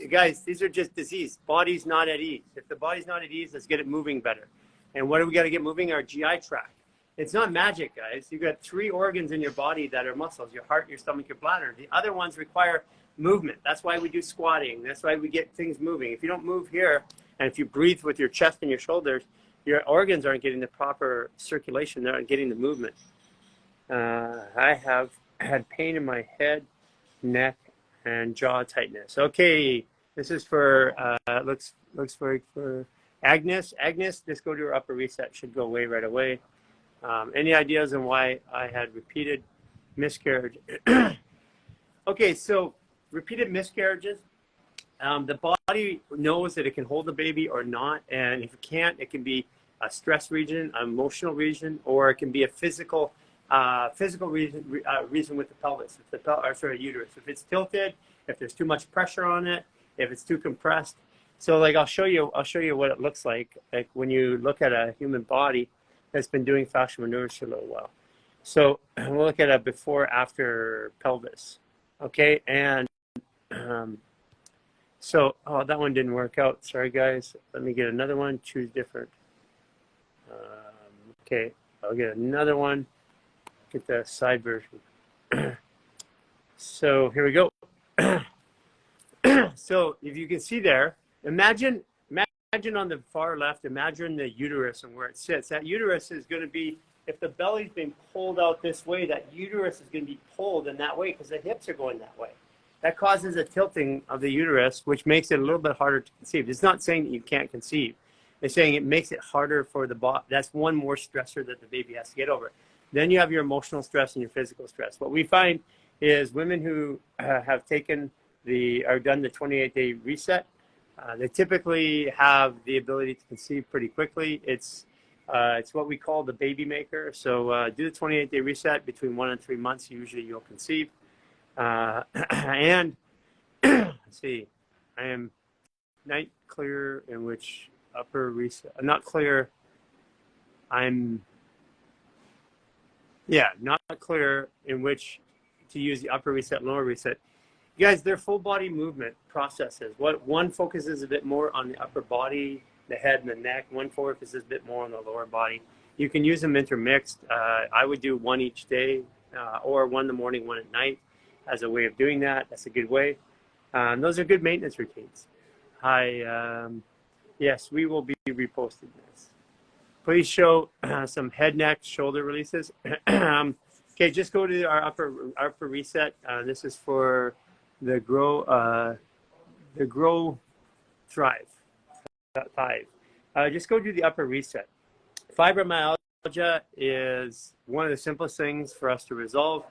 A: Guys, these are just disease. Body's not at ease. If the body's not at ease, let's get it moving better. And what do we got to get moving? Our GI tract. It's not magic, guys. You've got 3 organs in your body that are muscles: your heart, your stomach, your bladder. The other ones require movement. That's why we do squatting. That's why we get things moving. If you don't move here, and if you breathe with your chest and your shoulders, your organs aren't getting the proper circulation. They're not getting the movement. I have had pain in my head, neck, and jaw tightness. Okay, this is for looks for Agnes. Agnes, just go to her upper reset. Should go away right away. Any ideas on why I had repeated miscarriage? Okay, so repeated miscarriages. The body knows that it can hold the baby or not, and if it can't, it can be a stress region, an emotional region, or it can be a physical reason with the pelvis, uterus. If it's tilted, if there's too much pressure on it, if it's too compressed. So like I'll show you what it looks like when you look at a human body that's been doing fascial maneuvers for a little while. So we'll look at a before after pelvis. Okay, and so that one didn't work out. Sorry guys. Let me get another one. Choose different. Okay, I'll get another one. Get the side version. So here we go. So if you can see there, imagine on the far left, imagine the uterus and where it sits. That uterus is going to be, if the belly's being pulled out this way, that uterus is going to be pulled in that way because the hips are going that way. That causes a tilting of the uterus, which makes it a little bit harder to conceive. It's not saying that you can't conceive. It's saying it makes it harder for the body. That's one more stressor that the baby has to get over. Then you have your emotional stress and your physical stress. What we find is women who have taken or done the 28-day reset, they typically have the ability to conceive pretty quickly. It's what we call the baby maker. So do the 28-day reset. Between 1 and 3 months, usually you'll conceive. And let's see, I am not clear in which upper reset. Not clear. Not clear in which to use the upper reset, lower reset. You guys, they're full body movement processes. One focuses a bit more on the upper body, the head and the neck. One focuses a bit more on the lower body. You can use them intermixed. I would do one each day, or one in the morning, one at night, as a way of doing that. That's a good way. Those are good maintenance routines. Yes, we will be reposting this. Please show some head, neck, shoulder releases. Okay, just go to our upper reset. This is for the Grow Thrive 5. Just go do the upper reset. Fibromyalgia is one of the simplest things for us to resolve.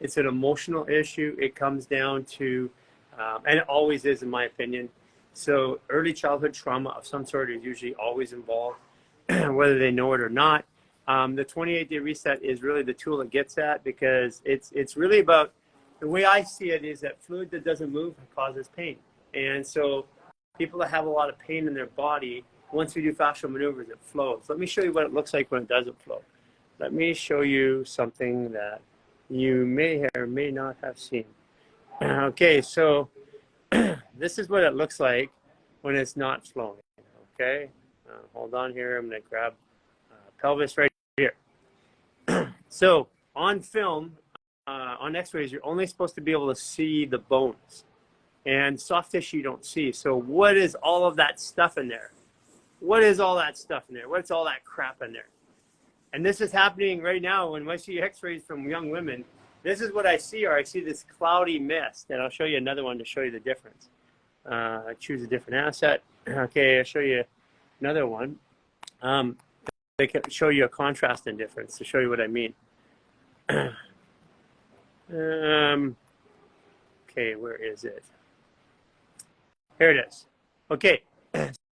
A: It's an emotional issue. It comes down to, and it always is in my opinion. So early childhood trauma of some sort is usually always involved, whether they know it or not. The 28-day reset is really the tool that gets that, because it's really about, the way I see it is that fluid that doesn't move causes pain. And so people that have a lot of pain in their body, once we do fascial maneuvers, it flows. Let me show you what it looks like when it doesn't flow. Let me show you something that you may or may not have seen. Okay, so this is what it looks like when it's not flowing. Okay, hold on here. I'm going to grab pelvis right here. So on film, on x-rays, you're only supposed to be able to see the bones, and soft tissue you don't see. So what is all of that stuff in there? What is all that stuff in there? What's all that crap in there? And this is happening right now when I see x-rays from young women. This is what I see, or I see this cloudy mist. And I'll show you another one to show you the difference. I choose a different asset. Okay, I'll show you another one. They can show you a contrast and difference to show you what I mean. Okay, where is it? Here it is. Okay,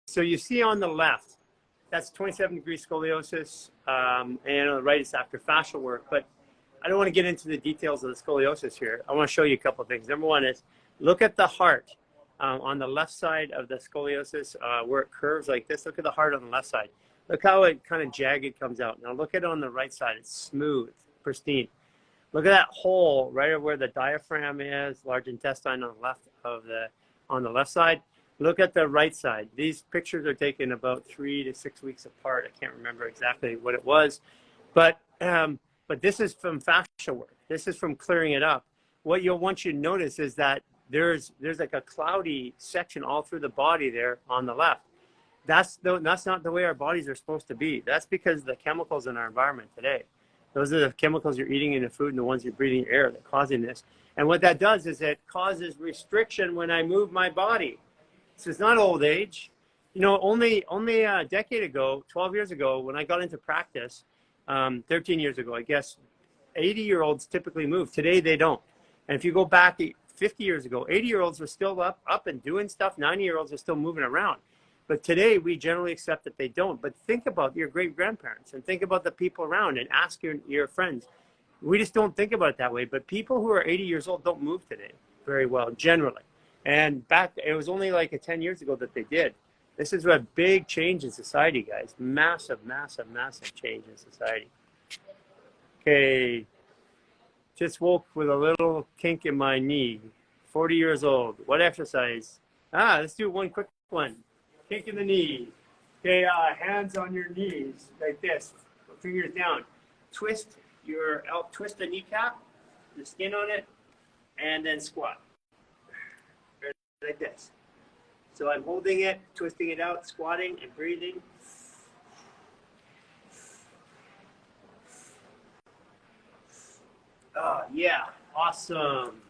A: so you see on the left, that's 27-degree scoliosis, and on the right it's after fascial work. But I don't want to get into the details of the scoliosis here. I want to show you a couple of things. Number one is, look at the heart on the left side of the scoliosis, where it curves like this. Look at the heart on the left side. Look how it kind of jagged comes out. Now look at it on the right side. It's smooth, pristine. Look at that hole right where the diaphragm is, large intestine on the left of on the left side. Look at the right side. These pictures are taken about 3 to 6 weeks apart. I can't remember exactly what it was, but this is from fascia work. This is from clearing it up. What you'll want you to notice is that there's like a cloudy section all through the body there on the left. That's not the way our bodies are supposed to be. That's because of the chemicals in our environment today. Those are the chemicals you're eating in the food and the ones you're breathing in the air that are causing this. And what that does is it causes restriction when I move my body. So it's not old age. You know, only a decade ago, 12 years ago, when I got into practice, 13 years ago, I guess, 80-year-olds typically move. Today, they don't. And if you go back 50 years ago, 80-year-olds were still up and doing stuff. 90-year-olds are still moving around. But today, we generally accept that they don't. But think about your great-grandparents and think about the people around and ask your friends. We just don't think about it that way. But people who are 80 years old don't move today very well, generally. And back, it was only like 10 years ago that they did. This is a big change in society, guys. Massive, massive, massive change in society. Okay, just woke with a little kink in my knee. 40 years old. What exercise? Let's do one quick one. Kink in the knee. Okay, hands on your knees like this. Fingers down. Twist the kneecap, the skin on it, and then squat. Like this. So I'm holding it, twisting it out, squatting and breathing. Oh, yeah, awesome.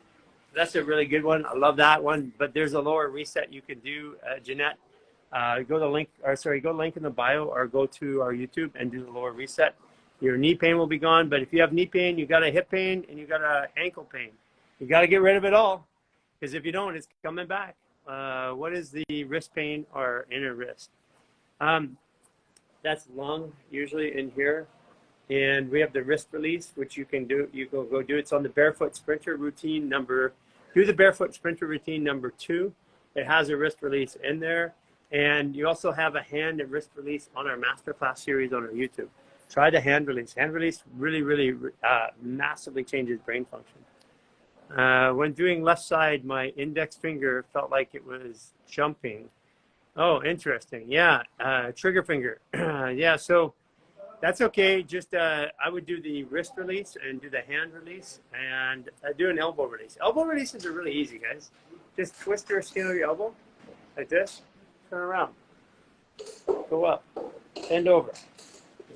A: That's a really good one. I love that one. But there's a lower reset you can do, Jeanette. Go to link in the bio or go to our YouTube and do the lower reset. Your knee pain will be gone. But if you have knee pain, you got a hip pain, and you got a ankle pain. You got to get rid of it all, because if you don't, it's coming back. What is the wrist pain or inner wrist? That's lung, usually in here. And we have the wrist release, which you can do. You go do. It's on the barefoot sprinter routine do the barefoot sprinter routine number 2. It has a wrist release in there. And you also have a hand and wrist release on our masterclass series on our YouTube. Try the hand release. Hand release really, really massively changes brain function. When doing left side, my index finger felt like it was jumping. Oh, interesting. Yeah, trigger finger. Yeah, so that's okay. Just I would do the wrist release and do the hand release and do an elbow release. Elbow releases are really easy, guys. Just twist your skin of your elbow like this. Turn around. Go up. Bend over.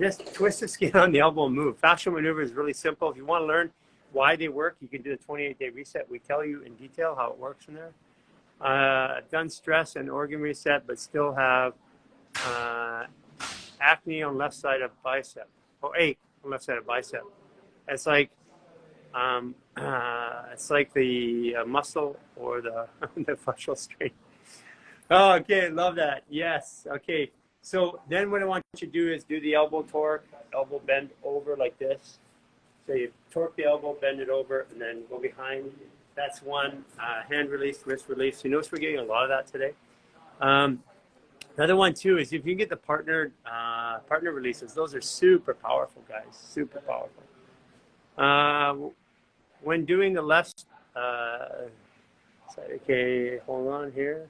A: Just twist the skin on the elbow and move. Fascial maneuver is really simple. If you want to learn why they work, you can do the 28-day reset. We tell you in detail how it works in there. I've done stress and organ reset, but still have acne on left side of bicep. Ache on left side of bicep. It's like It's like the muscle or the the fascial strain. Oh, okay, love that. Yes. Okay. So then what I want you to do is do the elbow torque, elbow bend over like this. So you torque the elbow, bend it over, and then go behind. That's one. Hand release, wrist release. You notice we're getting a lot of that today. Another one too is if you can get the partner releases. Those are super powerful, guys. Super powerful. When doing the left, okay, hold on here.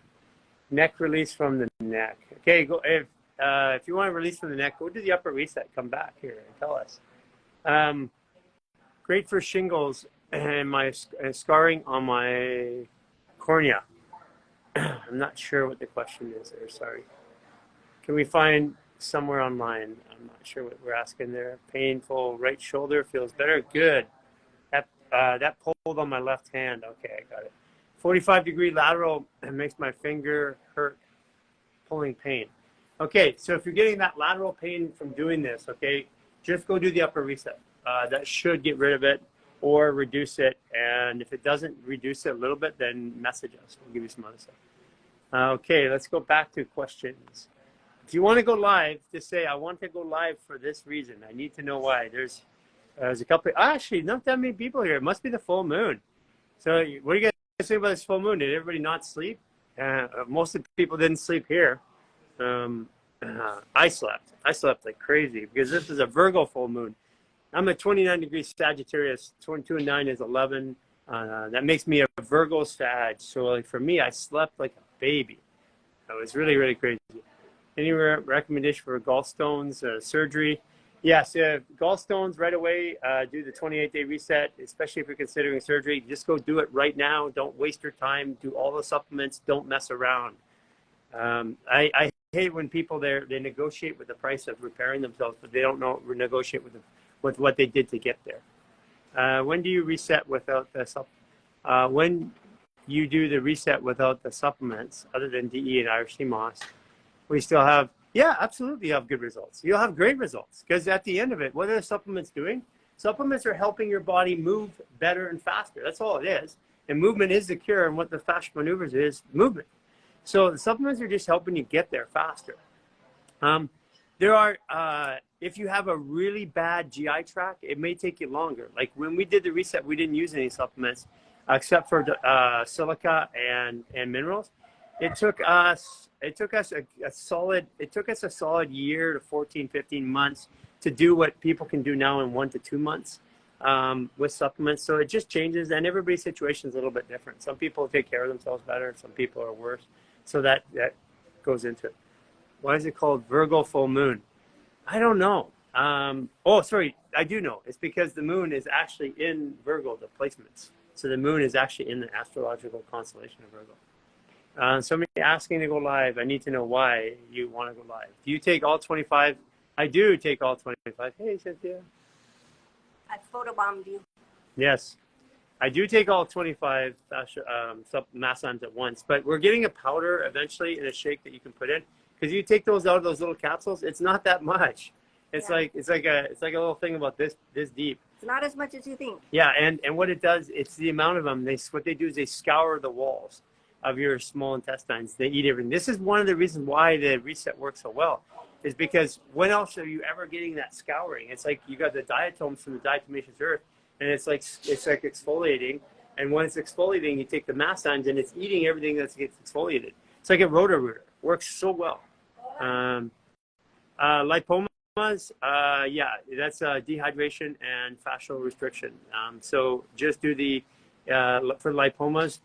A: Neck release from the neck. Okay, go if you want to release from the neck, go to the upper reset. Come back here and tell us. Great for shingles and my scarring on my cornea. I'm not sure what the question is there. Sorry. Can we find somewhere online? I'm not sure what we're asking there. Painful right shoulder feels better. Good. That pulled on my left hand. Okay, I got it. 45-degree lateral makes my finger hurt. Pulling pain. Okay, so if you're getting that lateral pain from doing this, okay, just go do the upper reset. That should get rid of it or reduce it. And if it doesn't reduce it a little bit, then message us. We'll give you some other stuff. Okay, let's go back to questions. If you want to go live, just say, I want to go live for this reason. I need to know why. There's a couple, actually, not that many people here. It must be the full moon. So what do you guys think about this full moon? Did everybody not sleep? Most of the people didn't sleep here. I slept like crazy because this is a Virgo full moon. I'm a 29-degree Sagittarius. 22 and 9 is 11. That makes me a Virgo Sag. So like for me, I slept like a baby. It was really, really crazy. Any recommendation for gallstones surgery? Yes, gallstones right away. Do the 28-day reset, especially if you're considering surgery. Just go do it right now. Don't waste your time. Do all the supplements. Don't mess around. I hate when people they negotiate with the price of repairing themselves, but they don't negotiate with what they did to get there. When do you reset without the when you do the reset without the supplements, other than DE and Irish sea moss, we still have, yeah, absolutely, you have good results. You'll have great results because at the end of it, what are the supplements doing? Supplements are helping your body move better and faster. That's all it is. And movement is the cure. And what the fascia maneuvers is movement. So the supplements are just helping you get there faster. There are, if you have a really bad GI tract, it may take you longer. Like when we did the reset, we didn't use any supplements except for silica and minerals. It took us a solid year to 14, 15 months to do what people can do now in 1 to 2 months with supplements. So it just changes, and everybody's situation is a little bit different. Some people take care of themselves better. Some people are worse. So that goes into it. Why is it called Virgo full moon? I don't know. Oh, sorry, I do know. It's because the moon is actually in Virgo, the placements. So the moon is actually in the astrological constellation of Virgo. Somebody asking to go live. I need to know why you want to go live. Do you take all 25? I do take all 25. Hey, Cynthia.
C: I photobombed you.
A: Yes. I do take all 25 massams at once, but we're getting a powder eventually in a shake that you can put in. Because you take those out of those little capsules, it's not that much. It's like a little thing about this deep.
C: It's not as much as you think.
A: Yeah, and what it does, it's the amount of them. What they do is they scour the walls of your small intestines. They eat everything. This is one of the reasons why the reset works so well, is because when else are you ever getting that scouring? It's like you got the diatoms from the diatomaceous earth, and it's like exfoliating. And when it's exfoliating, you take the massams and it's eating everything that gets exfoliated. It's like a roto-rooter. Works so well. Lipomas, yeah, that's dehydration and fascial restriction. So just do the, for lipomas,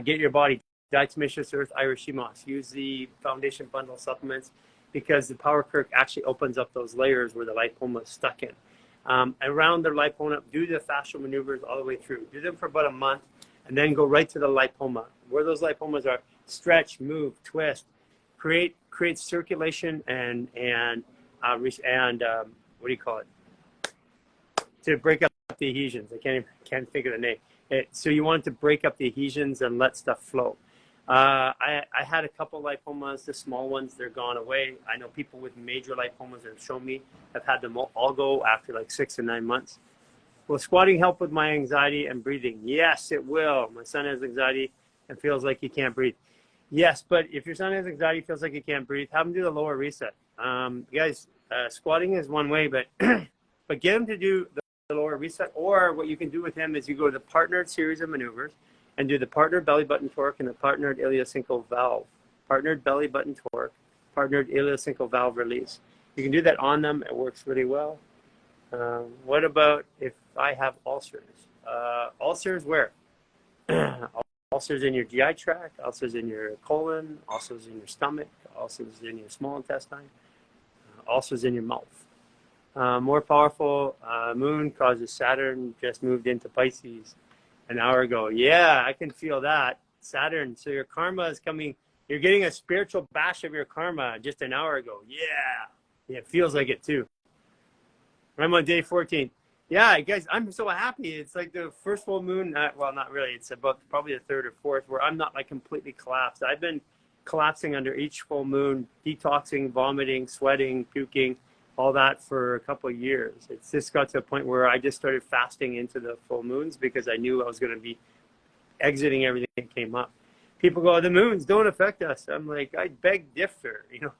A: get your body diatomaceous earth, Irish sea moss. Use the foundation bundle supplements because the power kirk actually opens up those layers where the lipoma is stuck in. Around the lipoma, do the fascial maneuvers all the way through. Do them for about a month and then go right to the lipoma. Where those lipomas are, stretch, move, twist, create circulation and what do you call it? To break up the adhesions. I can't think of the name. So you want to break up the adhesions and let stuff flow. I had a couple lipomas, the small ones, they're gone away. I know people with major lipomas that have shown me have had them all go after like 6 to 9 months. Will squatting help with my anxiety and breathing? Yes, it will. My son has anxiety and feels like he can't breathe. Yes, but if your son has anxiety, feels like he can't breathe, have him do the lower reset. Guys, squatting is one way, but but get him to do the lower reset. Or what you can do with him is you go to the partnered series of maneuvers and do the partnered belly button torque and the partnered iliosyncal valve. Partnered belly button torque, partnered iliosyncal valve release. You can do that on them. It works really well. What about if I have ulcers? Ulcers where? Ulcers in your GI tract, ulcers in your colon, ulcers in your stomach, ulcers in your small intestine, ulcers in your mouth. More powerful, moon causes Saturn just moved into Pisces an hour ago. Yeah, I can feel that. Saturn, so your karma is coming. You're getting a spiritual bash of your karma just an hour ago. Yeah, it feels like it too. I'm on day 14. Yeah, guys, I'm so happy. It's like the first full moon. Well, not really. It's about probably the third or fourth where I'm not like completely collapsed. I've been collapsing under each full moon, detoxing, vomiting, sweating, puking, all that for a couple of years. It's just got to a point where I just started fasting into the full moons because I knew I was going to be exiting everything that came up. People go, the moons don't affect us. I'm like, I beg differ. You know,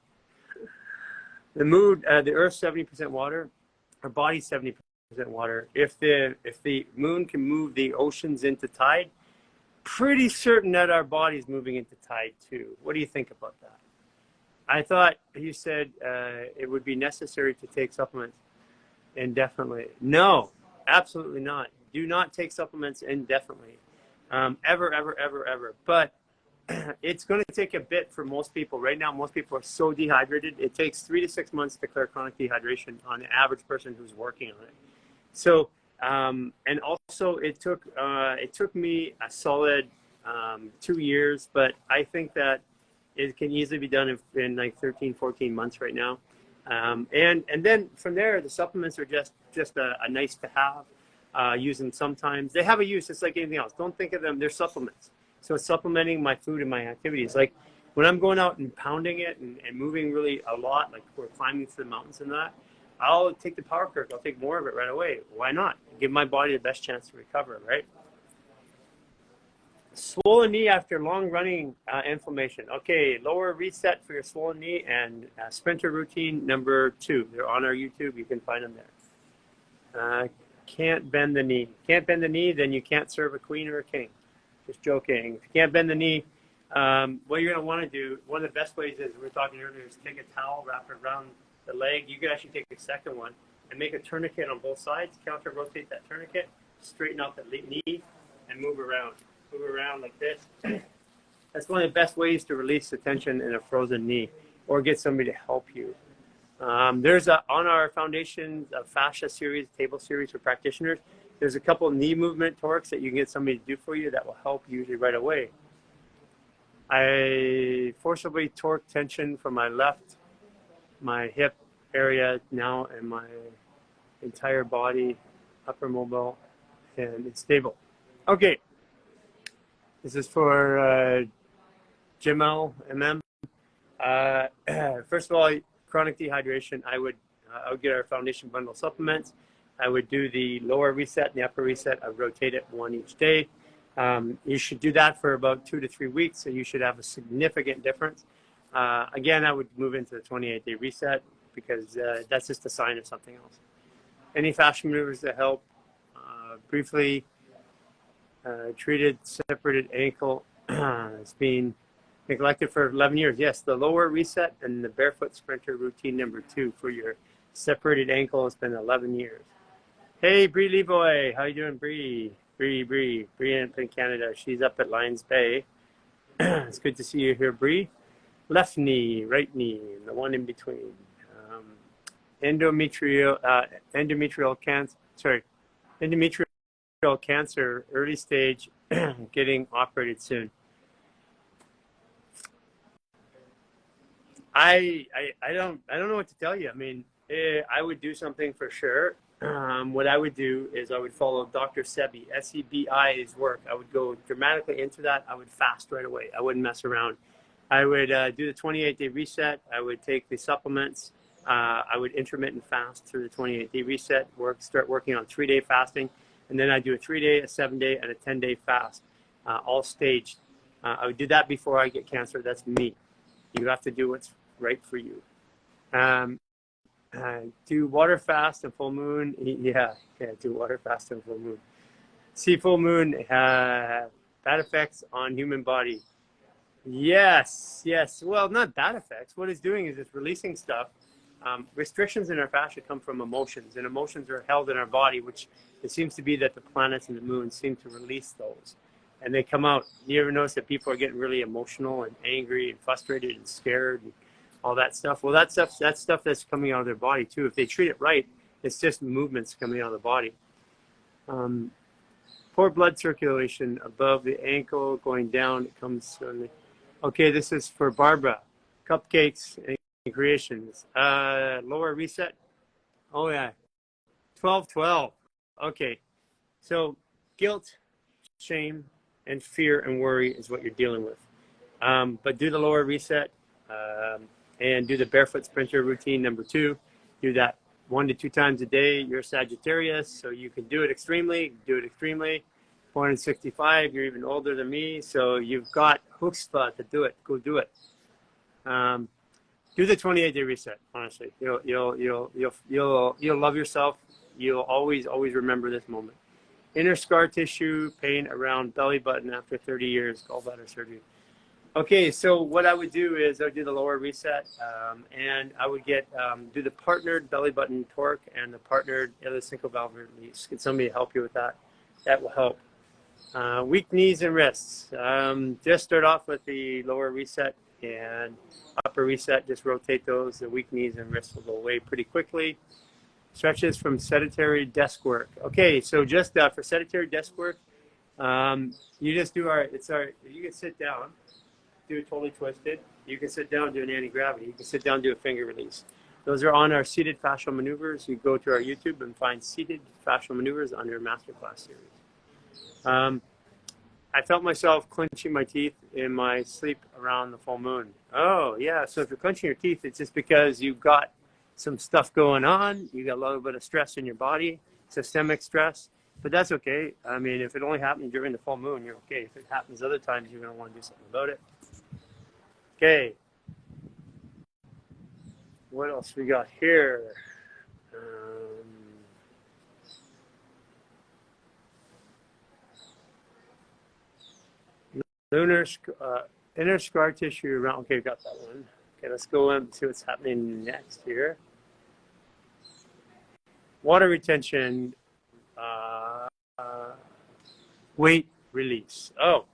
A: the moon, the Earth's 70% water, our body's 70% water. If the moon can move the oceans into tide, pretty certain that our body's moving into tide too. What do you think about that? I thought you said it would be necessary to take supplements indefinitely. No, absolutely not. Do not take supplements indefinitely. Ever. But it's going to take a bit for most people. Right now, most people are so dehydrated. It takes 3 to 6 months to clear chronic dehydration on the average person who's working on it. So, and also it took me a solid 2 years, but I think that it can easily be done in like 13, 14 months right now. And then from there, the supplements are just a nice to have, use them sometimes. They have a use, just like anything else. Don't think of them, they're supplements. So it's supplementing my food and my activities. Like when I'm going out and pounding it and moving really a lot, like we're climbing through the mountains and that, I'll take the power curve. I'll take more of it right away. Why not? Give my body the best chance to recover, right? Swollen knee after long running inflammation. Okay, lower reset for your swollen knee and sprinter routine number 2. They're on our YouTube. You can find them there. Can't bend the knee. Can't bend the knee, then you can't serve a queen or a king. Just joking. If you can't bend the knee, what you're going to want to do, one of the best ways is, we were talking earlier, is take a towel, wrap it around the leg. You could actually take a second one and make a tourniquet on both sides, counter rotate that tourniquet, straighten out the knee, and move around. Move around like this. That's one of the best ways to release the tension in a frozen knee, or get somebody to help you. There's on our foundation a fascia series, table series for practitioners. There's a couple of knee movement torques that you can get somebody to do for you that will help usually right away. I forcibly torque tension from my hip area now, and my entire body, upper mobile, and it's stable. Okay. This is for Jamal MM. First of all, chronic dehydration, I would get our foundation bundle supplements. I would do the lower reset and the upper reset. I would rotate it one each day. You should do that for about 2 to 3 weeks, so you should have a significant difference. Again, I would move into the 28-day reset because that's just a sign of something else. Any fascia maneuvers that help? Briefly, treated separated ankle. It's been neglected for 11 years. Yes, the lower reset and the barefoot sprinter routine number 2 for your separated ankle has been 11 years. Hey, Bree Levoy, how you doing, Bree? Bree in Canada. She's up at Lions Bay. It's good to see you here, Bree. Left knee, right knee, and the one in between. Endometrial cancer, early stage, getting operated soon. I don't know what to tell you. I mean, I would do something for sure. What I would do is I would follow Dr. Sebi, SEBI's work. I would go dramatically into that. I would fast right away. I wouldn't mess around. I would do the 28-day reset. I would take the supplements. I would intermittent fast through the 28-day reset, start working on 3-day fasting, and then I do a 3-day, a 7-day, and a 10-day fast, all staged. I would do that before I get cancer. That's me. You have to do what's right for you. Do water fast and full moon. Yeah, do water fast and full moon. See full moon, bad effects on human body. Yes. Well, not bad effects. What it's doing is it's releasing stuff. Restrictions in our fascia come from emotions, and emotions are held in our body, which it seems to be that the planets and the moon seem to release those. And they come out. You ever notice that people are getting really emotional and angry and frustrated and scared and all that stuff? Well, that's stuff that's coming out of their body too. If they treat it right, it's just movements coming out of the body. Poor blood circulation above the ankle, going down. It comes from the... Okay, this is for Barbara. Cupcakes and creations. Lower reset. Oh yeah, 12-12. Okay, so guilt, shame, and fear and worry is what you're dealing with. But do the lower reset and do the barefoot sprinter routine number 2. Do that 1 to 2 times a day. You're Sagittarius, so you can do it extremely. Do it extremely. 465. You're even older than me, so you've got chutzpah to do it. Go do it. Do the 28-day reset. Honestly, you'll love yourself. You'll always remember this moment. Inner scar tissue, pain around belly button after 30 years, gallbladder surgery. Okay, so what I would do is I would do the lower reset, and I would do the partnered belly button torque and the partnered iliocecal valve release. Can somebody help you with that? That will help. Weak knees and wrists. Just start off with the lower reset and upper reset. Just rotate those. The weak knees and wrists will go away pretty quickly. Stretches from sedentary desk work. Okay, so just for sedentary desk work, you just do you can sit down, do it totally twisted. You can sit down, do an anti-gravity. You can sit down, do a finger release. Those are on our seated fascial maneuvers. You go to our YouTube and find seated fascial maneuvers under Masterclass series. I felt myself clenching my teeth in my sleep around the full moon. Oh, yeah. So if you're clenching your teeth, it's just because you've got some stuff going on. You got a little bit of stress in your body, systemic stress, but that's okay. I mean, if it only happens during the full moon, you're okay. If it happens other times, you're going to want to do something about it. Okay. What else we got here? Inner scar tissue around. Okay, got that one. Okay, let's go and see what's happening next here. Water retention, weight release. Oh,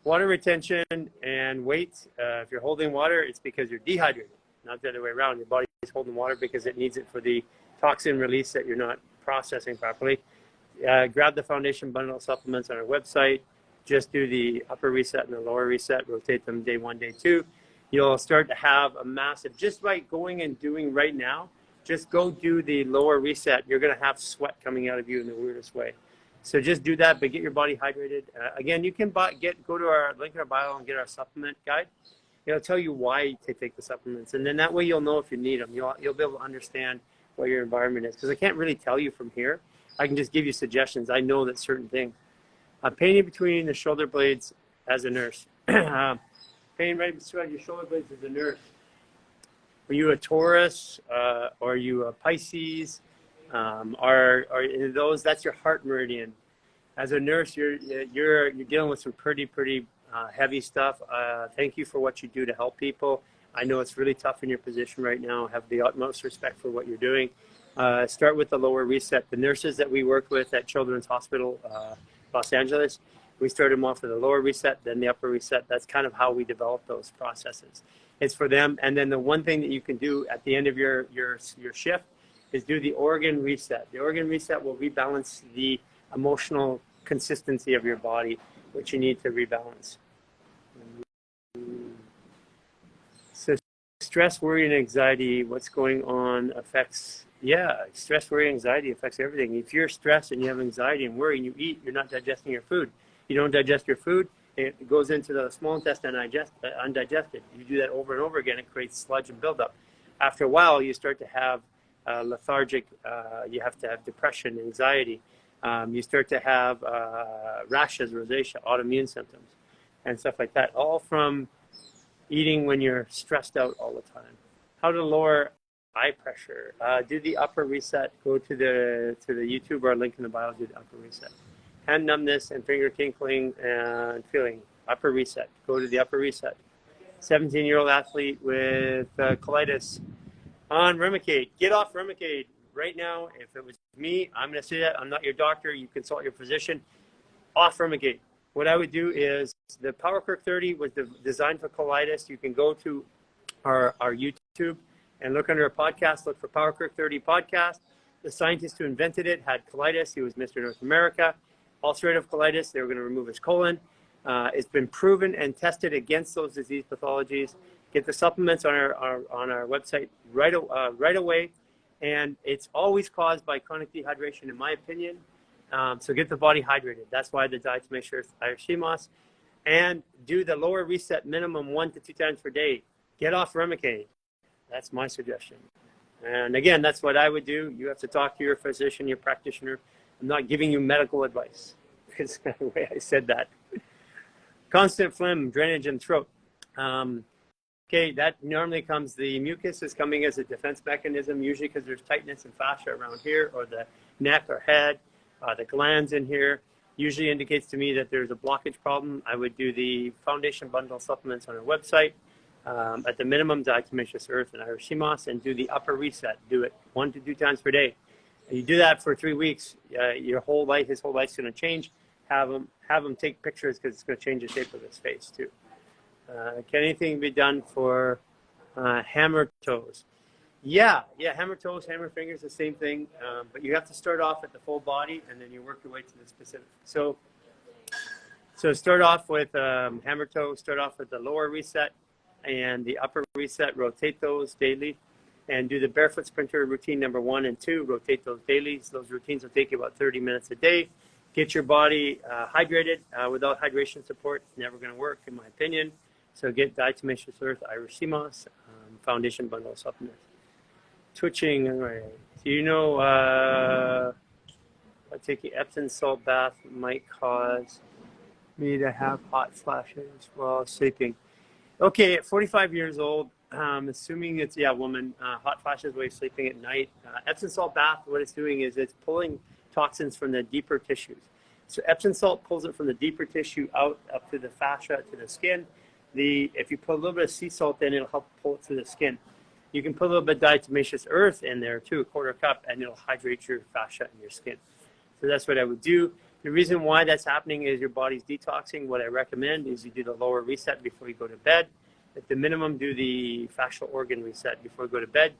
A: water retention and weight. If you're holding water, it's because you're dehydrated, not the other way around. Your body is holding water because it needs it for the toxin release that you're not processing properly. Grab the foundation bundle supplements on our website. Just do the upper reset and the lower reset. Rotate them day 1, day 2. You'll start to have a massive, just by going and doing right now, just go do the lower reset. You're going to have sweat coming out of you in the weirdest way. So just do that, but get your body hydrated. Again, you can go to our link in our bio and get our supplement guide. It'll tell you why to take the supplements. And then that way you'll know if you need them. You'll be able to understand what your environment is. Because I can't really tell you from here. I can just give you suggestions. I know that certain things. Pain between the shoulder blades as a nurse. Pain right between your shoulder blades as a nurse. Are you a Taurus? Are you a Pisces? Are those? That's your heart meridian. As a nurse, you're dealing with some pretty heavy stuff. Thank you for what you do to help people. I know it's really tough in your position right now. Have the utmost respect for what you're doing. Start with the lower reset. The nurses that we work with at Children's Hospital Los Angeles, we started them off with the lower reset, then the upper reset. That's kind of how we develop those processes. It's for them. And then the one thing that you can do at the end of your shift is do the organ reset. The organ reset will rebalance the emotional consistency of your body, which you need to rebalance. So stress, worry, and anxiety, what's going on affects, stress, worry, anxiety affects everything. If you're stressed and you have anxiety and worry and you eat, you're not digesting your food. You don't digest your food, it goes into the small intestine undigested. You do that over and over again, it creates sludge and buildup. after a while, you start to have lethargic, you have to have depression, anxiety. You start to have rashes, rosacea, autoimmune symptoms, and stuff like that, all from eating when you're stressed out all the time. How to lower eye pressure. Do the upper reset. Go to the YouTube or link in the bio, do the upper reset. Hand numbness and finger tinkling and feeling. Upper reset. Go to the upper reset. 17-year-old athlete with colitis on Remicade. Get off Remicade right now. If it was me, I'm going to say that. I'm not your doctor. You consult your physician. Off Remicade. What I would do is the Power Kirk 30 was designed for colitis. You can go to our YouTube and look under a podcast. Look for Power Kirk 30 podcast. The scientist who invented it had colitis. He was Mr. North America. Ulcerative colitis. They were going to remove his colon. It's been proven and tested against those disease pathologies. Get the supplements on our website right away, and it's always caused by chronic dehydration, in my opinion. So get the body hydrated. That's why the diet to make sure it's Irish sea moss, and do the lower reset minimum 1 to 2 times per day. Get off Remicade. That's my suggestion. And again, that's what I would do. You have to talk to your physician, your practitioner. I'm not giving you medical advice. It's the way I said that. Constant phlegm, drainage in throat. Okay, that normally comes, the mucus is coming as a defense mechanism, usually because there's tightness and fascia around here, or the neck or head, the glands in here. Usually indicates to me that there's a blockage problem. I would do the foundation bundle supplements on our website. At the minimum, diatomaceous earth and Irish sea moss, and do the upper reset. Do it 1 to 2 times per day. You do that for 3 weeks, his whole life's going to change. Have him take pictures, because it's going to change the shape of his face too. Can anything be done for hammer toes? Yeah, hammer toes, hammer fingers, the same thing. But you have to start off at the full body, and then you work your way to the specific. So start off with hammer toe. Start off with the lower reset and the upper reset. Rotate those daily, and do the barefoot sprinter routine number 1 and 2. Rotate those daily. So those routines will take you about 30 minutes a day. Get your body hydrated. Without hydration support, it's never going to work, in my opinion. So get diatomaceous earth, Irish sea moss, foundation bundle supplements. Twitching, all right. So you know, I take the Epsom salt bath might cause me to have hot flashes while sleeping. Okay, at 45 years old, assuming it's, woman, hot flashes while you're sleeping at night. Epsom salt bath, what it's doing is it's pulling toxins from the deeper tissues. So Epsom salt pulls it from the deeper tissue out up to the fascia, to the skin. If you put a little bit of sea salt in, it'll help pull it through the skin. You can put a little bit of diatomaceous earth in there too, 1/4 cup, and it'll hydrate your fascia and your skin. So that's what I would do. The reason why that's happening is your body's detoxing. What I recommend is you do the lower reset before you go to bed. At the minimum, do the fascial organ reset before you go to bed.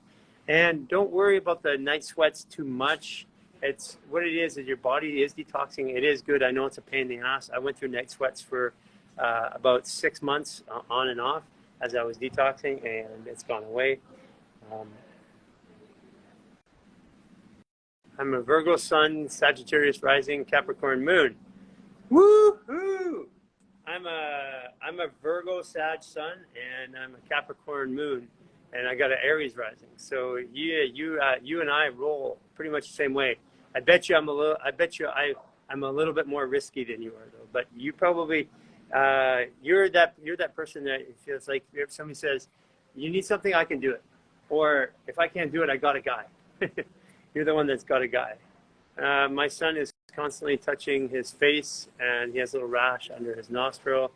A: And don't worry about the night sweats too much. It's what it is your body is detoxing. It is good. I know it's a pain in the ass. I went through night sweats for about 6 months on and off as I was detoxing, and it's gone away. I'm a Virgo sun, Sagittarius rising, Capricorn moon. Woo-hoo! I'm a Virgo Sag sun, and I'm a Capricorn moon, and I got an Aries rising. So yeah, you and I roll pretty much the same way. I bet you I'm a little bit more risky than you are, though. But you probably you're that person that feels like if somebody says you need something, I can do it, or if I can't do it, I got a guy. You're the one that's got a guy. My son is constantly touching his face, and he has a little rash under his nostril.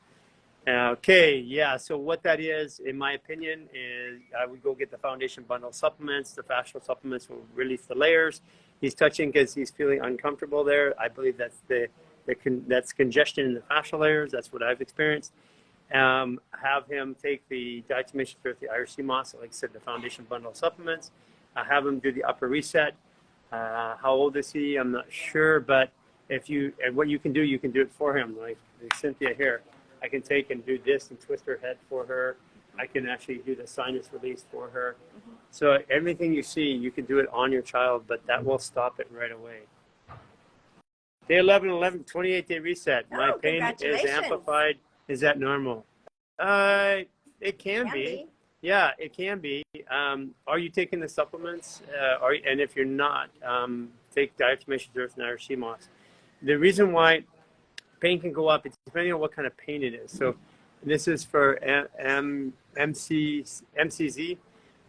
A: Okay, yeah, so what that is, in my opinion, is I would go get the foundation bundle supplements. The fascial supplements will release the layers. He's touching because he's feeling uncomfortable there. I believe that's that's congestion in the fascial layers. That's what I've experienced. Have him take the diatomaceous earth, the Irish sea moss, like I said, the foundation bundle supplements. Have him do the upper reset. How old is he? I'm not sure, but what you can do it for him. Like Cynthia here, I can take and do this and twist her head for her. I can actually do the sinus release for her. Mm-hmm. So everything you see, you can do it on your child, but that will stop it right away. Day 11, 28-day reset.
C: Oh,
A: My pain is amplified. Is that normal? It can be. Yeah, it can be. Are you taking the supplements? And if you're not, take diatomaceous earth and Irish sea moss. The reason why pain can go up, it's depending on what kind of pain it is. So this is for MCZ.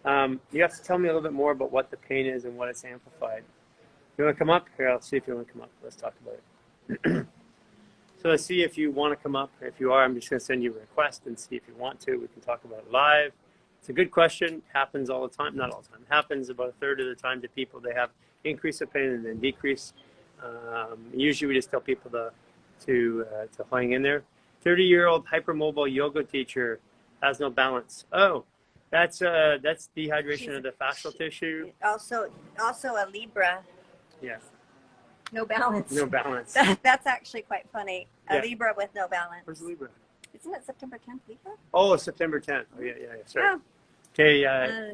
A: You have to tell me a little bit more about what the pain is and what it's amplified. You want to come up? Here, I'll see if you want to come up. Let's talk about it. So let's see if you want to come up. If you are, I'm just going to send you a request and see if you want to. We can talk about it live. It's a good question. Happens all the time. Not all the time. Happens about a third of the time to people. They have increase of pain and then decrease. Usually we just tell people to hang in there. 30-year-old hypermobile yoga teacher has no balance. Oh, that's dehydration of the fascial tissue.
C: Also a Libra.
A: Yeah.
C: No balance.
A: No balance.
C: That's actually quite funny. A
A: Yeah.
C: Libra with no balance.
A: Where's Libra?
C: Isn't it September 10th, Libra?
A: Oh, September 10th. Oh, yeah. Sorry.
C: Oh.
A: Okay,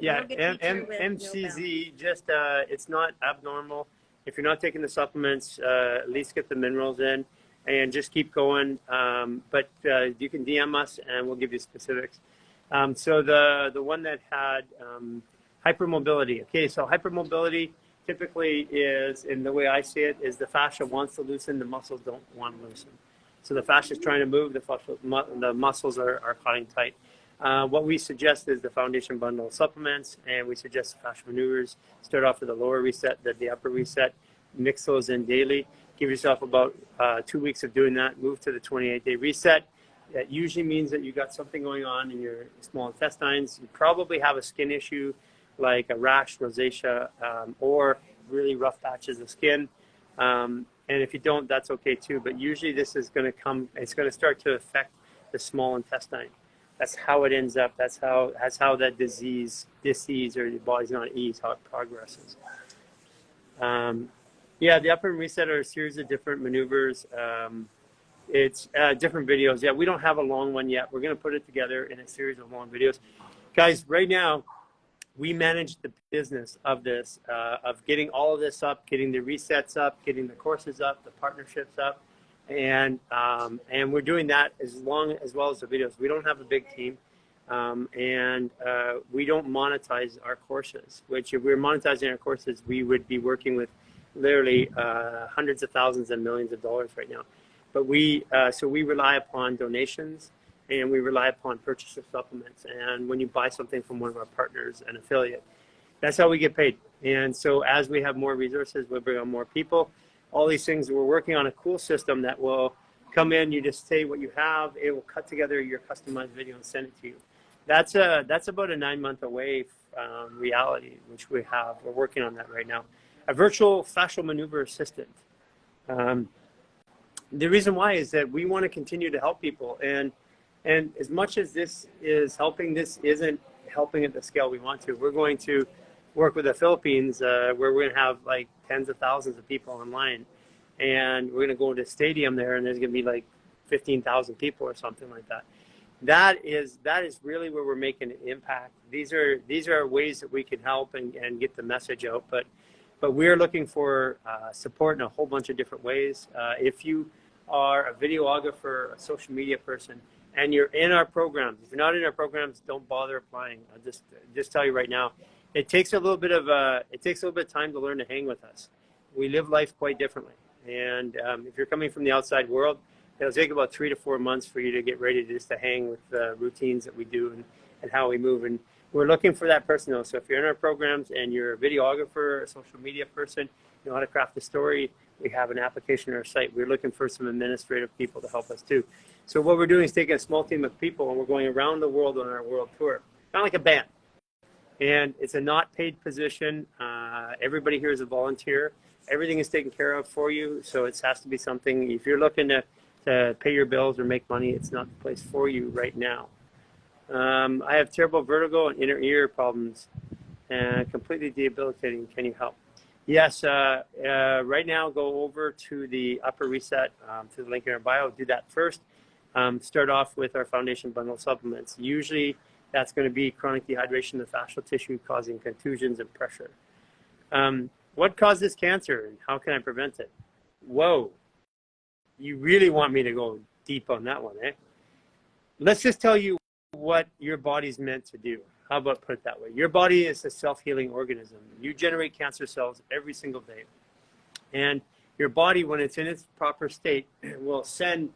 C: yoga teacher with no
A: MCZ, just it's not abnormal. If you're not taking the supplements, at least get the minerals in and just keep going. But you can DM us and we'll give you specifics. So the one that had hypermobility. Okay, so hypermobility typically is, in the way I see it, is the fascia wants to loosen, the muscles don't want to loosen. So the fascia is trying to move, the muscles are cutting tight. What we suggest is the foundation bundle of supplements, and we suggest fascia maneuvers. Start off with the lower reset, then the upper reset. Mix those in daily. Give yourself about 2 weeks of doing that. Move to the 28-day reset. That usually means that you got something going on in your small intestines. You probably have a skin issue like a rash, rosacea, or really rough patches of skin. And if you don't, that's okay too. But usually this is going to it's going to start to affect the small intestine. That's how it ends up. That's how that disease or your body's not at ease, how it progresses. Yeah, the upper and reset are a series of different maneuvers. It's different videos. Yeah, we don't have a long one yet. We're going to put it together in a series of long videos. Guys, right now, we manage the business of this, of getting all of this up, getting the resets up, getting the courses up, the partnerships up. And we're doing that as well as the videos. We don't have a big team, and we don't monetize our courses, which if we were monetizing our courses, we would be working with literally hundreds of thousands and millions of dollars right now. But so we rely upon donations, and we rely upon purchase of supplements. And when you buy something from one of our partners, an affiliate, that's how we get paid. And so as we have more resources, we'll bring on more people. All these things, we're working on a cool system that will come in. You just say what you have. It will cut together your customized video and send it to you. That's about a 9-month away reality, which we have. We're working on that right now. A virtual fascial maneuver assistant. The reason why is that we want to continue to help people. And as much as this is helping, this isn't helping at the scale we want to. We're going to work with the Philippines where we're going to have like tens of thousands of people online. And we're going to go into a stadium there, and there's going to be like 15,000 people or something like that. That is really where we're making an impact. These are ways that we can help and get the message out. But we're looking for support in a whole bunch of different ways. If you are a videographer, a social media person, and you're in our programs, if you're not in our programs, don't bother applying. I'll just tell you right now, it takes a little bit of time to learn to hang with us. We live life quite differently, and if you're coming from the outside world, it'll take about 3 to 4 months for you to get ready to hang with the routines that we do and how we move. And we're looking for that person though. So if you're in our programs and you're a videographer, a social media person, you know how to craft a story, we have an application on our site. We're looking for some administrative people to help us too. So what we're doing is taking a small team of people and we're going around the world on our world tour, kind of like a band. And it's a not paid position. Everybody here is a volunteer. Everything is taken care of for you. So it has to be something, if you're looking to pay your bills or make money, it's not the place for you right now. I have terrible vertigo and inner ear problems and completely debilitating. Can you help? Yes, right now go over to the upper reset to the link in our bio. Do that first. Start off with our foundation bundle supplements. Usually that's going to be chronic dehydration of the fascial tissue causing contusions and pressure. What causes cancer and how can I prevent it? Whoa, you really want me to go deep on that one, eh? Let's just tell you what your body's meant to do. How about put it that way? Your body is a self-healing organism. You generate cancer cells every single day. And your body, when it's in its proper state, will send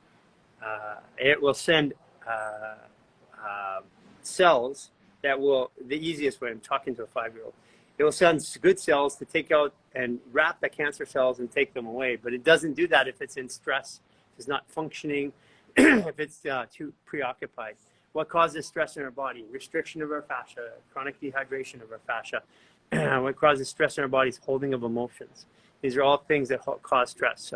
A: cells that will, the easiest way, I'm talking to a 5-year-old, it will send good cells to take out and wrap the cancer cells and take them away. But it doesn't do that if it's in stress, if it's not functioning, if it's too preoccupied. What causes stress in our body? Restriction of our fascia, chronic dehydration of our fascia. What causes stress in our body is holding of emotions. These are all things that cause stress.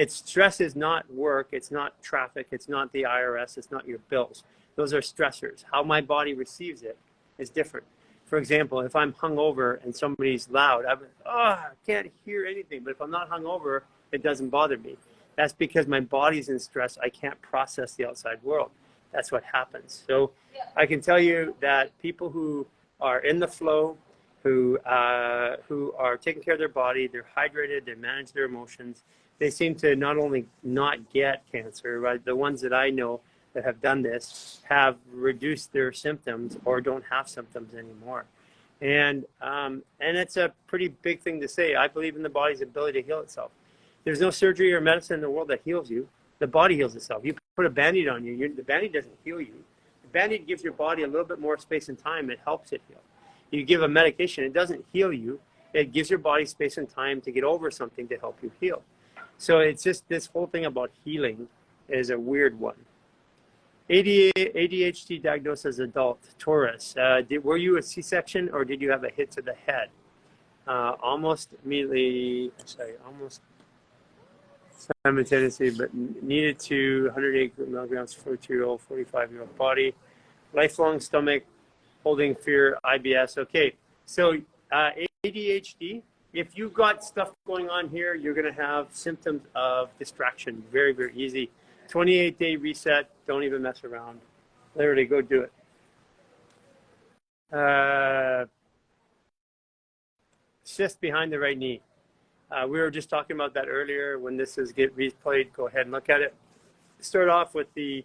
A: Stress is not work, it's not traffic, it's not the IRS, it's not your bills. Those are stressors. How my body receives it is different. For example, if I'm hungover and somebody's loud, I can't hear anything. But if I'm not hungover, it doesn't bother me. That's because my body's in stress. I can't process the outside world. That's what happens. So I can tell you that people who are in the flow, who are taking care of their body, they're hydrated, they manage their emotions, they seem to not only not get cancer, right? The ones that I know that have done this have reduced their symptoms or don't have symptoms anymore. And it's a pretty big thing to say. I believe in the body's ability to heal itself. There's no surgery or medicine in the world that heals you. The body heals itself. You put a Band-Aid on you, the Band-Aid doesn't heal you. The Band-Aid gives your body a little bit more space and time. It helps it heal. You give a medication, it doesn't heal you. It gives your body space and time to get over something to help you heal. So it's just this whole thing about healing is a weird one. ADHD diagnosed as adult, Taurus. Were you a C-section or did you have a hit to the head? Almost simultaneously, but needed to 108 milligrams for a 2-year-old, 45-year-old body. Lifelong stomach, holding fear, IBS. Okay, so ADHD, if you've got stuff going on here, you're going to have symptoms of distraction. Very, very easy. 28-day reset. Don't even mess around. Literally, go do it. Cyst behind the right knee. We were just talking about that earlier. When this is get replayed, go ahead and look at it. Start off with the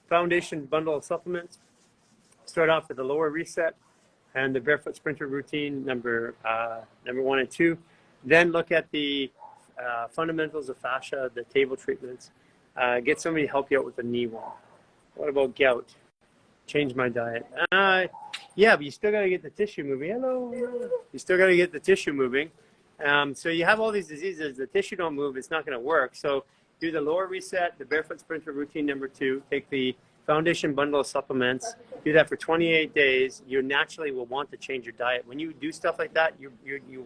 A: foundation bundle of supplements. Start off with the lower reset and the barefoot sprinter routine number 1 and 2. Then look at the fundamentals of fascia, the table treatments. Get somebody to help you out with the knee wall. What about gout? Change my diet. Yeah, but you still got to get the tissue moving. Hello. You still got to get the tissue moving. So you have all these diseases. The tissue don't move. It's not going to work. So do the lower reset, the barefoot sprinter routine number 2. Take the foundation bundle of supplements. Do that for 28 days. You naturally will want to change your diet. When you do stuff like that, you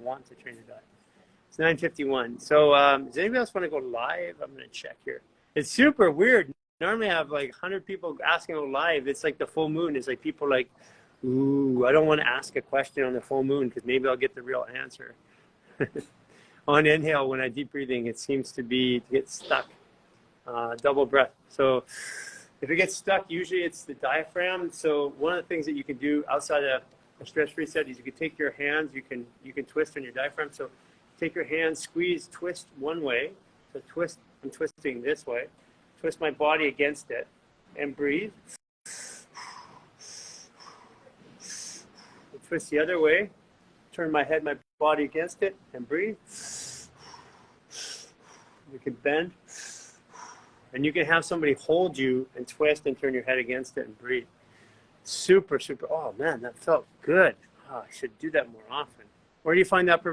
A: want to change your diet. It's 9:51. So does anybody else want to go live? I'm going to check here. It's super weird. Normally I have like 100 people asking to go live. It's like the full moon. It's like people like, ooh, I don't want to ask a question on the full moon because maybe I'll get the real answer. On inhale, when I deep breathing, it seems to get stuck. Double breath. So if it gets stuck, usually it's the diaphragm. So one of the things that you can do outside of a stress reset is you can take your hands, you can twist on your diaphragm. So take your hands, squeeze, twist one way. So twist, I'm twisting this way. Twist my body against it and breathe. And twist the other way. Turn my head, my body against it and breathe. You can bend. And you can have somebody hold you and twist and turn your head against it and breathe. Super, super. Oh man, that felt good. Oh, I should do that more often. Where do you find the upper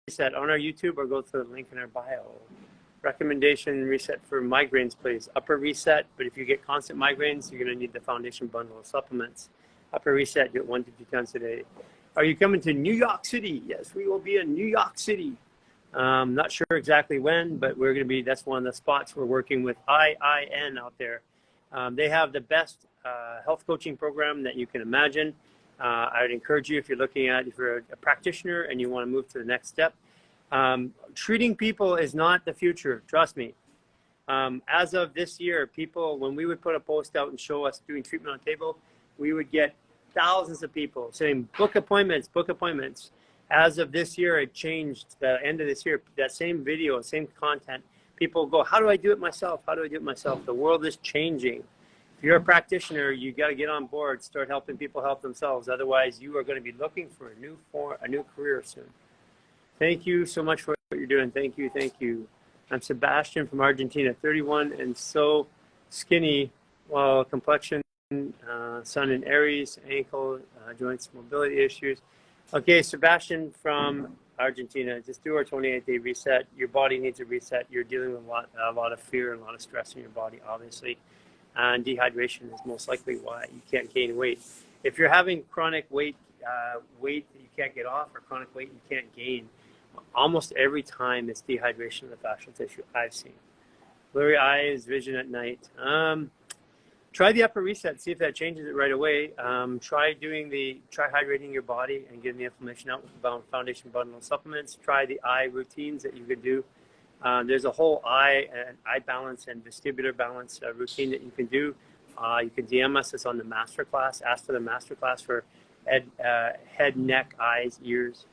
A: reset? On our YouTube or go to the link in our bio? Recommendation reset for migraines, please. Upper reset, but if you get constant migraines, you're going to need the foundation bundle of supplements. Upper reset, do it 1 to 2 times a day. Are you coming to New York City? Yes, we will be in New York City. Not sure exactly when, but we're going to be, that's one of the spots we're working with IIN out there. They have the best health coaching program that you can imagine. I would encourage you, if you're a practitioner and you want to move to the next step, treating people is not the future, trust me. As of this year, people, when we would put a post out and show us doing treatment on table, we would get thousands of people saying, book appointments, book appointments. As of this year, it changed. The end of this year, that same video, same content, people go, how do I do it myself? How do I do it myself? The world is changing. you're a practitioner, you got to get on board, start helping people help themselves. Otherwise, you are going to be looking for a new career soon. Thank you so much for what you're doing. Thank you, thank you. I'm Sebastian from Argentina, 31 and so skinny, well, complexion, sun in Aries, ankle, joints, mobility issues. Okay, Sebastian from Argentina, just do our 28-day reset. Your body needs a reset. You're dealing with a lot of fear and a lot of stress in your body, obviously. And dehydration is most likely why you can't gain weight. If you're having chronic weight that you can't get off, or chronic weight you can't gain, almost every time it's dehydration of the fascial tissue I've seen. Blurry eyes, vision at night. Try the upper reset, see if that changes it right away. Try hydrating your body and getting the inflammation out with the foundation bundle supplements. Try the eye routines that you could do. There's a whole eye balance and vestibular balance routine that you can do. You can DM us. It's on the masterclass. Ask for the masterclass for head, neck, eyes, ears,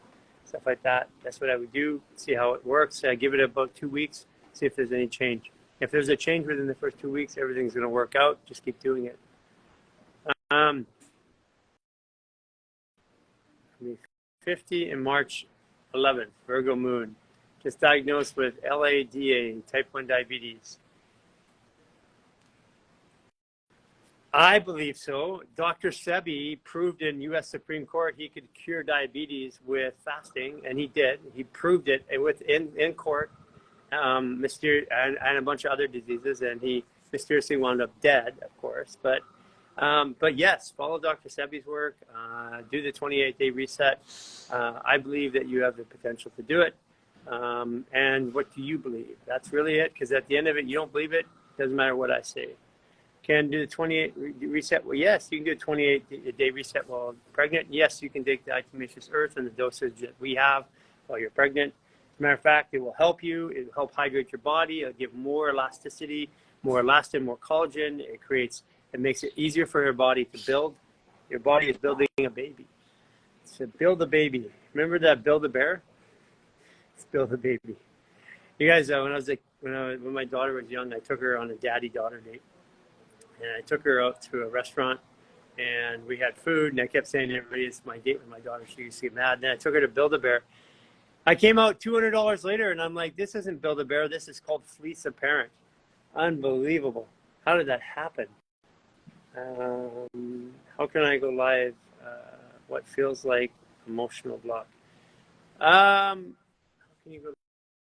A: stuff like that. That's what I would do. See how it works. Give it about 2 weeks. See if there's any change. If there's a change within the first 2 weeks, everything's going to work out. Just keep doing it. 50 in March 11th, Virgo moon. Just diagnosed with LADA, type 1 diabetes. I believe so. Dr. Sebi proved in U.S. Supreme Court he could cure diabetes with fasting, and he did. He proved it in court. And a bunch of other diseases, and he mysteriously wound up dead, of course. But yes, follow Dr. Sebi's work, do the 28-day reset. I believe that you have the potential to do it. And what do you believe? That's really it, because at the end of it, you don't believe it, doesn't matter what I say. Can do the 28 reset? Well, yes, you can do a 28-day reset while pregnant. Yes, you can take the diatomaceous earth and the dosage that we have while you're pregnant. As a matter of fact, it will help you. It will help hydrate your body. It'll give more elasticity, more elastin, more collagen. It makes it easier for your body to build. Your body is building a baby. So build a baby. Remember that Build a Bear? Let's build a baby. You guys, when my daughter was young, I took her on a daddy-daughter date. And I took her out to a restaurant, and we had food, and I kept saying to everybody, it's my date with my daughter. She used to get mad. And then I took her to Build a Bear. I came out $200 later, and I'm like, this isn't Build a Bear. This is called Fleece a Parent. Unbelievable. How did that happen? How can I go live? What feels like emotional block? How can you go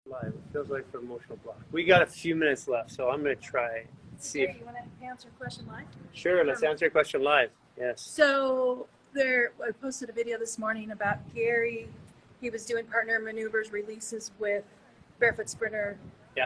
A: live? It feels like for emotional block. We got a few minutes left, so I'm going to try. See
D: you want to answer a question live?
A: Sure, let's answer a question live. Yes.
D: So I posted a video this morning about Garry. He was doing partner maneuvers, releases with Barefoot Sprinter,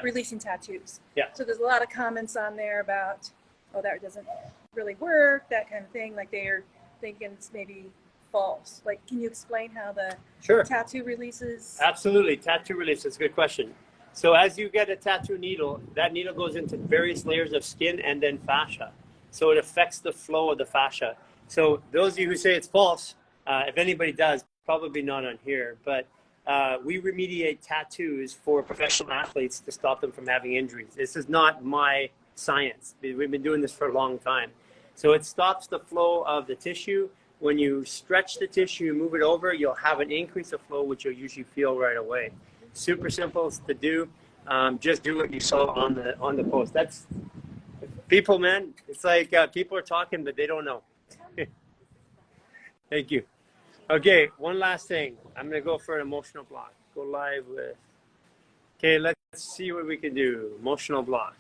D: releasing tattoos.
A: Yeah.
D: So there's a lot of comments on there about, oh, that doesn't really work, that kind of thing. Like they're thinking it's maybe false. Like, can you explain how the tattoo releases?
A: Absolutely, tattoo release. That's a good question. So as you get a tattoo needle, that needle goes into various layers of skin and then fascia. So it affects the flow of the fascia. So those of you who say it's false, if anybody does, probably not on here, but we remediate tattoos for professional athletes to stop them from having injuries. This is not my science. We've been doing this for a long time. So it stops the flow of the tissue. When you stretch the tissue, move it over, you'll have an increase of flow, which you'll usually feel right away. Super simple to do. Just do what you saw on the post. That's people, man. It's like people are talking, but they don't know. Thank you. Okay, one last thing. I'm going to go for an emotional block. Go live with. Okay, let's see what we can do. Emotional block.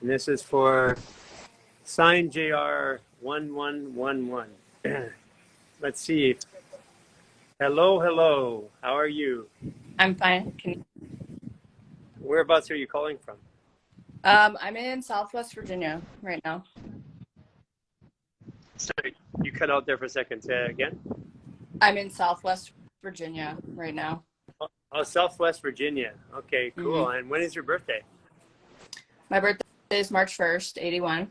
A: And this is for sign JR1111. Let's see. Hello. How are you?
E: I'm fine.
A: Whereabouts are you calling from?
E: I'm in Southwest Virginia right now.
A: Sorry, you cut out there for a second. Say that again.
E: I'm in Southwest Virginia right now.
A: Oh, Southwest Virginia. Okay, cool. Mm-hmm. And when is your birthday?
E: My birthday is March 1st, 81.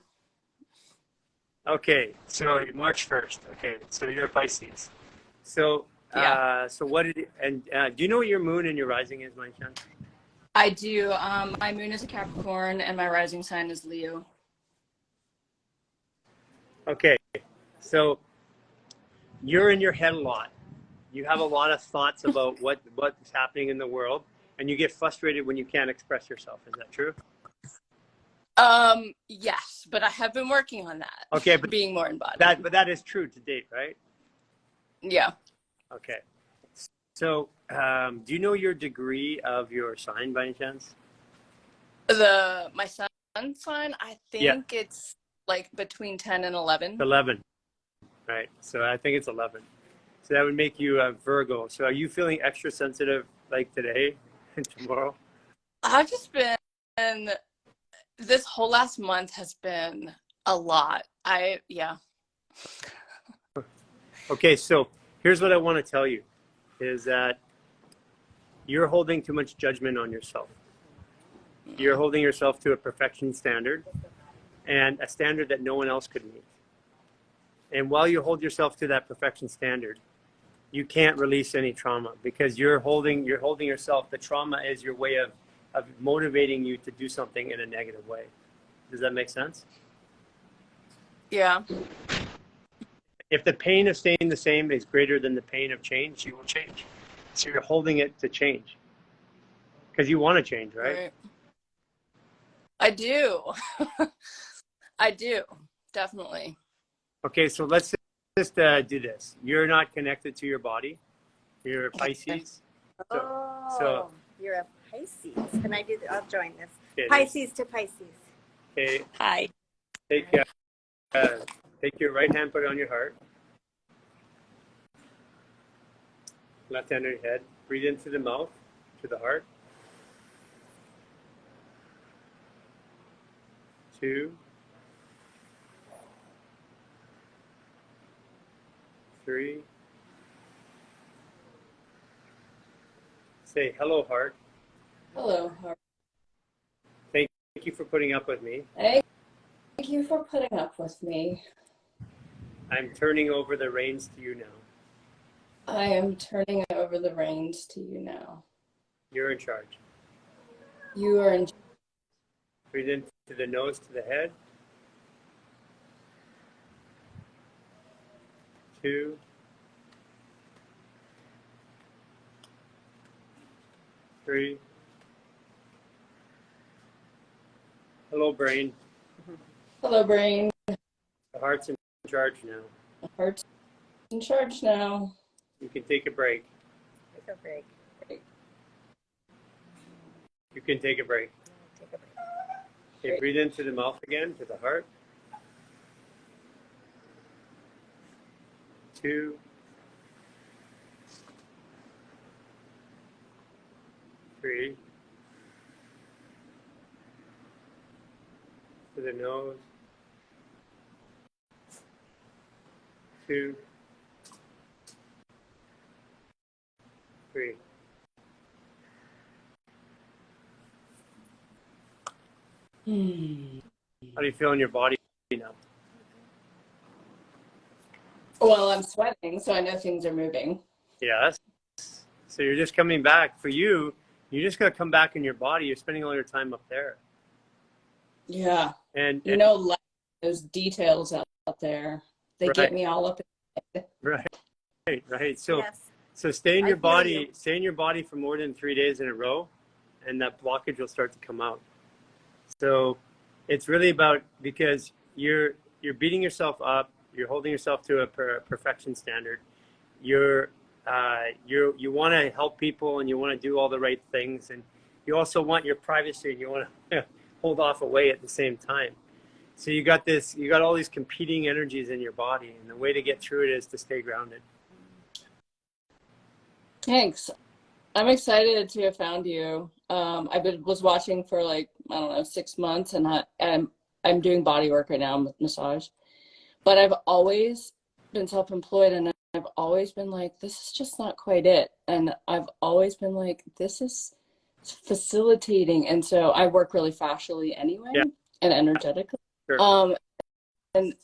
A: Okay, so March 1st. Okay, so you're a Pisces. So, so what did do you know what your moon and your rising is, my chance?
E: I do. My moon is a Capricorn and my rising sign is Leo.
A: Okay, so you're in your head a lot. You have a lot of thoughts about what's happening in the world, and you get frustrated when you can't express yourself. Is that true?
E: Yes, but I have been working on that.
A: Okay, but
E: being more embodied.
A: That is true to date, right?
E: Yeah.
A: Okay. So, do you know your degree of your sign by any chance?
E: My sun's sign, I think it's like between 10 and 11.
A: 11, right? So I think it's 11. So that would make you a Virgo. So are you feeling extra sensitive like today and tomorrow?
E: I've just been, this whole last month has been a lot. Yeah.
A: Okay, so here's what I want to tell you is that you're holding too much judgment on yourself. You're holding yourself to a perfection standard and a standard that no one else could meet. And while you hold yourself to that perfection standard, you can't release any trauma because you're holding yourself. The trauma is your way of motivating you to do something in a negative way. Does that make sense?
E: Yeah.
A: If the pain of staying the same is greater than the pain of change, you will change. So you're holding it to change because you want to change, right?
E: I do. I do, definitely.
A: Okay, so let's just do this. You're not connected to your body. You're a Pisces.
C: So you're a Pisces. Can I do I'll join this.
A: Okay,
C: Pisces to Pisces.
A: Okay.
C: Hi.
A: Take your right hand, put it on your heart. Left hand on your head. Breathe into the mouth, to the heart. 2, 3. Say hello, heart.
E: Hello, heart.
A: Thank you for putting up with me.
E: Thank you for putting up with me.
A: I'm turning over the reins to you now.
E: I am turning over the reins to you now.
A: You're in charge.
E: You are in charge.
A: Breathe into the nose to the head. 2, 3. Hello, brain.
E: Hello, brain.
A: The heart's in charge now.
E: The heart's in charge now.
A: You can take a break.
C: Take a break.
A: You can take a break.
C: Take a break.
A: Okay, breathe into the mouth again, to the heart. 2, 3. To the nose. 2, 3. How do you feel in your body now?
E: Well, I'm sweating, so I know things are moving.
A: Yes. So you're just coming back. For you, you just got to come back in your body. You're spending all your time up there.
E: Yeah.
A: And
E: like those details out there, they get me all up.
A: Right. So,
C: Yes.
A: so stay in your
C: I feel
A: body.
C: you.
A: Stay in your body for more than 3 days in a row, and that blockage will start to come out. So, it's really about because you're beating yourself up. You're holding yourself to a perfection standard. You want to help people and you want to do all the right things, and you also want your privacy and you want to hold off away at the same time. So you got all these competing energies in your body, and the way to get through it is to stay grounded.
E: Thanks. I'm excited to have found you. I was watching for 6 months, and I'm doing body work right now with massage. But I've always been self-employed, and I've always been like, this is just not quite it. And I've always been like, this is facilitating. And so I work really fascially anyway, and energetically.
A: Sure.
E: And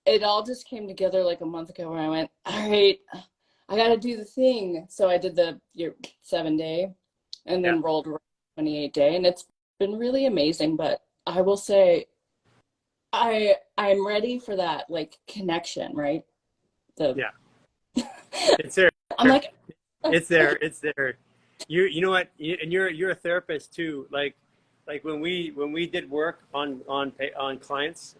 E: it all just came together like a month ago where I went, all right, I got to do the thing. So I did your 7-day and then rolled 28-day. And it's been really amazing. But I will say, I'm ready for that like connection, right?
A: Yeah, it's there.
E: I'm like,
A: It's there. It's there. You know what? And you're a therapist too. Like when we did work on clients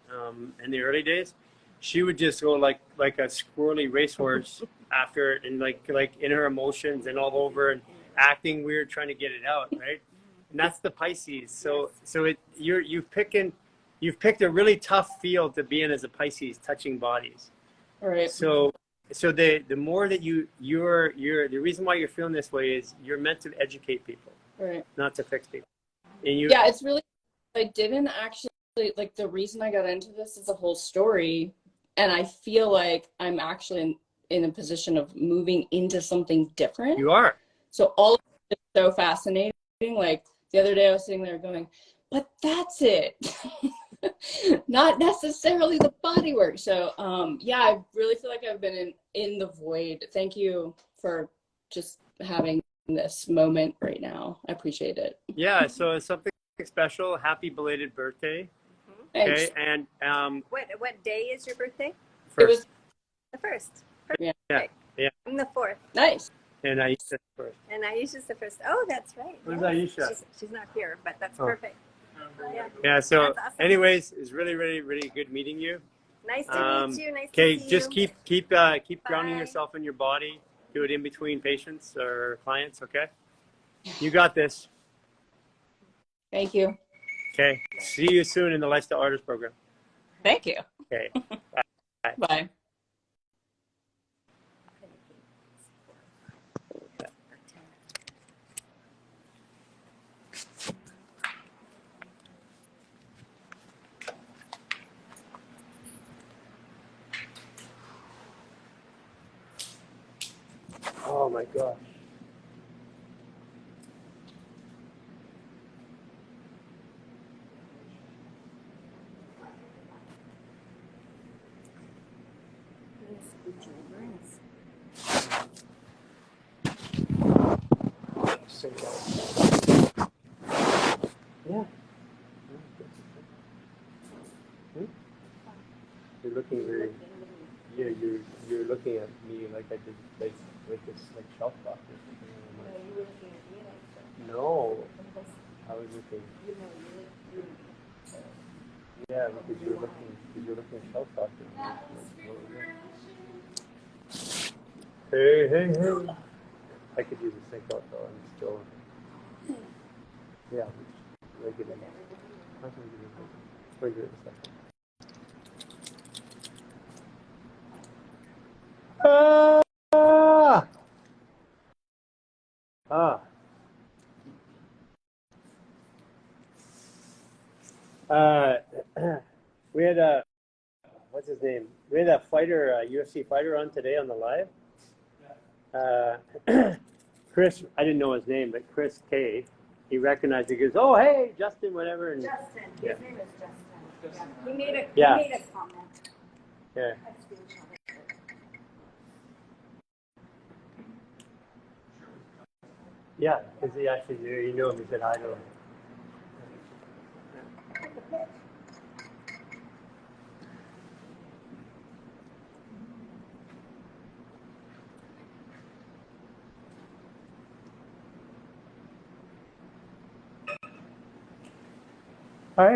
A: in the early days, she would just go like a squirrely racehorse after it, and like in her emotions and all over and acting weird, trying to get it out, right? And that's the Pisces. So you've picked a really tough field to be in as a Pisces, touching bodies.
E: right.
A: So the more that you're the reason why you're feeling this way is you're meant to educate people,
E: Right.
A: not to fix people. And
E: yeah, it's really, I didn't actually, like the reason I got into this is a whole story, and I feel like I'm actually in a position of moving into something different.
A: You are.
E: So all of it is so fascinating. Like the other day I was sitting there going, but that's it. Not necessarily the body work. So yeah, I really feel like I've been in the void. Thank you for just having this moment right now. I appreciate it.
A: Yeah, so it's something special. Happy belated birthday.
E: Thanks.
A: Okay, and
C: What day is your birthday?
E: It was
C: The first.
E: Yeah.
A: Yeah.
C: I'm the 4th.
E: nice.
A: And Aisha's first.
C: And Aisha's the first. Oh, that's right.
A: Where's
C: Yes.
A: Aisha?
C: She's not here, but that's
A: Oh.
C: perfect. Yeah.
A: Yeah. So,
C: That's awesome.
A: anyways, it's really, really, really good meeting you.
C: Nice to meet you. Nice
A: Okay,
C: to see
A: just
C: you.
A: keep grounding
C: Bye.
A: yourself in your body. Do it in between patients or clients. Okay. You got this.
E: Thank you.
A: Okay. See you soon in the Lifestyle Artist program.
E: Thank you.
A: Okay.
E: Bye.
A: Oh my gosh. Yeah. You're looking very. Yeah, you're looking at me like I did like this like shelf doctor. No, I was looking. Yeah, because you're looking at shelf doctor. Hey. I could use a sync out though. I'm still. Yeah. We'll get in. We'll get in a second. We had a what's his name? We had a fighter, a UFC fighter, on today on the live. Chris, I didn't know his name, but Chris K. He recognized. He goes, "Oh, hey, Justin, whatever." And,
C: Justin.
A: Yeah.
C: His name is Justin. Yeah. He made a comment.
A: Yeah. Yeah, because he actually knew. He knew him. He said hi to him. What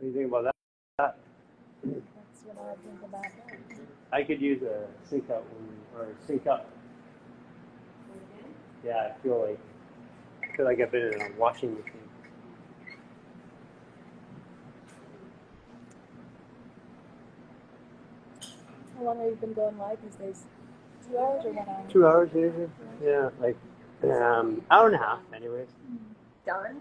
A: do you think about that?
D: That's what I think about that.
A: I could use a sync out or sync up. Yeah, I feel like I've been in a washing machine.
D: How long have you been going live these days? 2 hours or 1 hour?
A: 2 hours usually. Yeah, like hour and a half, anyways.
C: Done?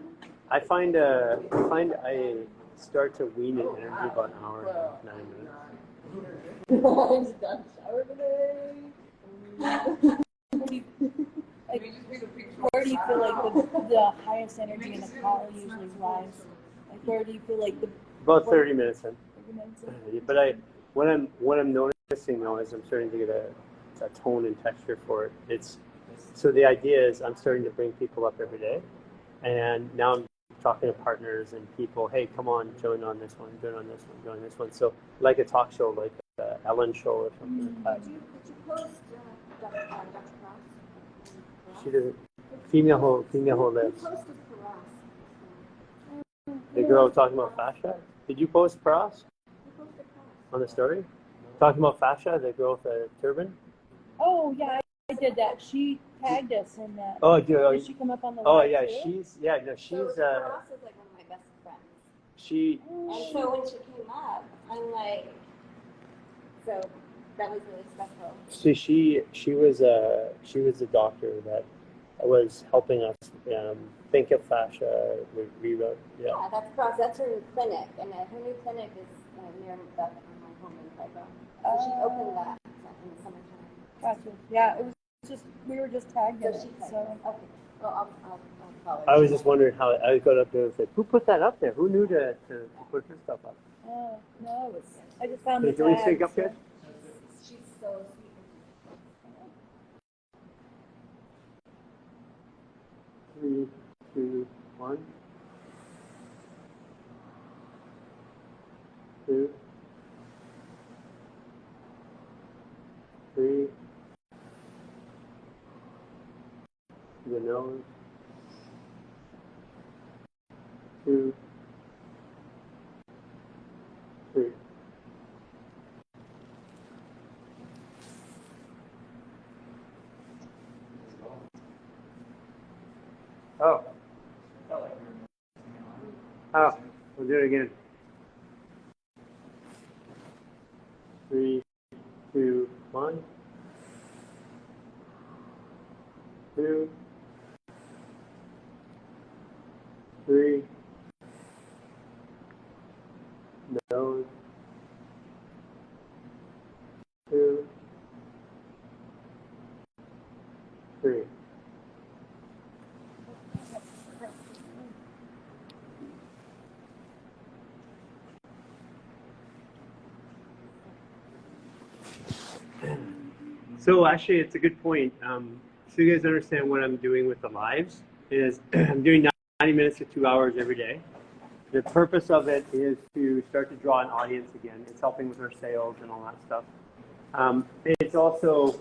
A: I find I start to wean in energy about an hour and 9 minutes.
D: He's done shower today. Where do you feel like the highest energy in a call usually lies? Like where do you feel like the
A: About 30 minutes in.
D: 30 minutes in?
A: But what I'm noticing though is I'm starting to get a tone and texture for it. So the idea is I'm starting to bring people up every day, and now I'm talking to partners and people, hey, come on, join on this one, join on this one, join this one. So like a talk show, like the Ellen show or something like that.
C: Did you post Dr. Cross?
A: She doesn't. Female who lives.
C: You posted Cross.
A: The girl talking about fascia. Did you post Cross on the story? Talking about fascia, the girl with the turban.
D: Oh yeah, I did that. She tagged us in that.
A: Oh,
D: Did she come up on the
A: oh
D: live
A: yeah,
D: too?
A: she's
C: So Cross is like one of my best friends.
A: she.
C: And so when she came up, I'm like, so that was really special.
A: So she was a doctor that was helping us think of fascia.
C: Yeah, that's Cross. That's her new clinic, and her new clinic is near my home in Pueblo. So she opened that in the summertime.
D: Gotcha. Yeah, it was just we were just tagged in
C: So
D: it.
C: she said,
D: So
C: okay. Well, I'll follow.
A: I was just wondering how I got up there and said, who put that up there? Who knew to put her stuff up?
D: no, it was. I just found the
A: Can we
D: tag.
A: sync up here?
C: She's so sweet.
A: 3, 2, 1. 2, 3. The nose. 2, 3. Oh. Oh, we'll do it again. 3, 2, 1. 2, 3. Nose. 2, 3. So actually, it's a good point. So you guys understand what I'm doing with the lives is I'm doing 90 minutes to 2 hours every day. The purpose of it is to start to draw an audience again. It's helping with our sales and all that stuff. It's also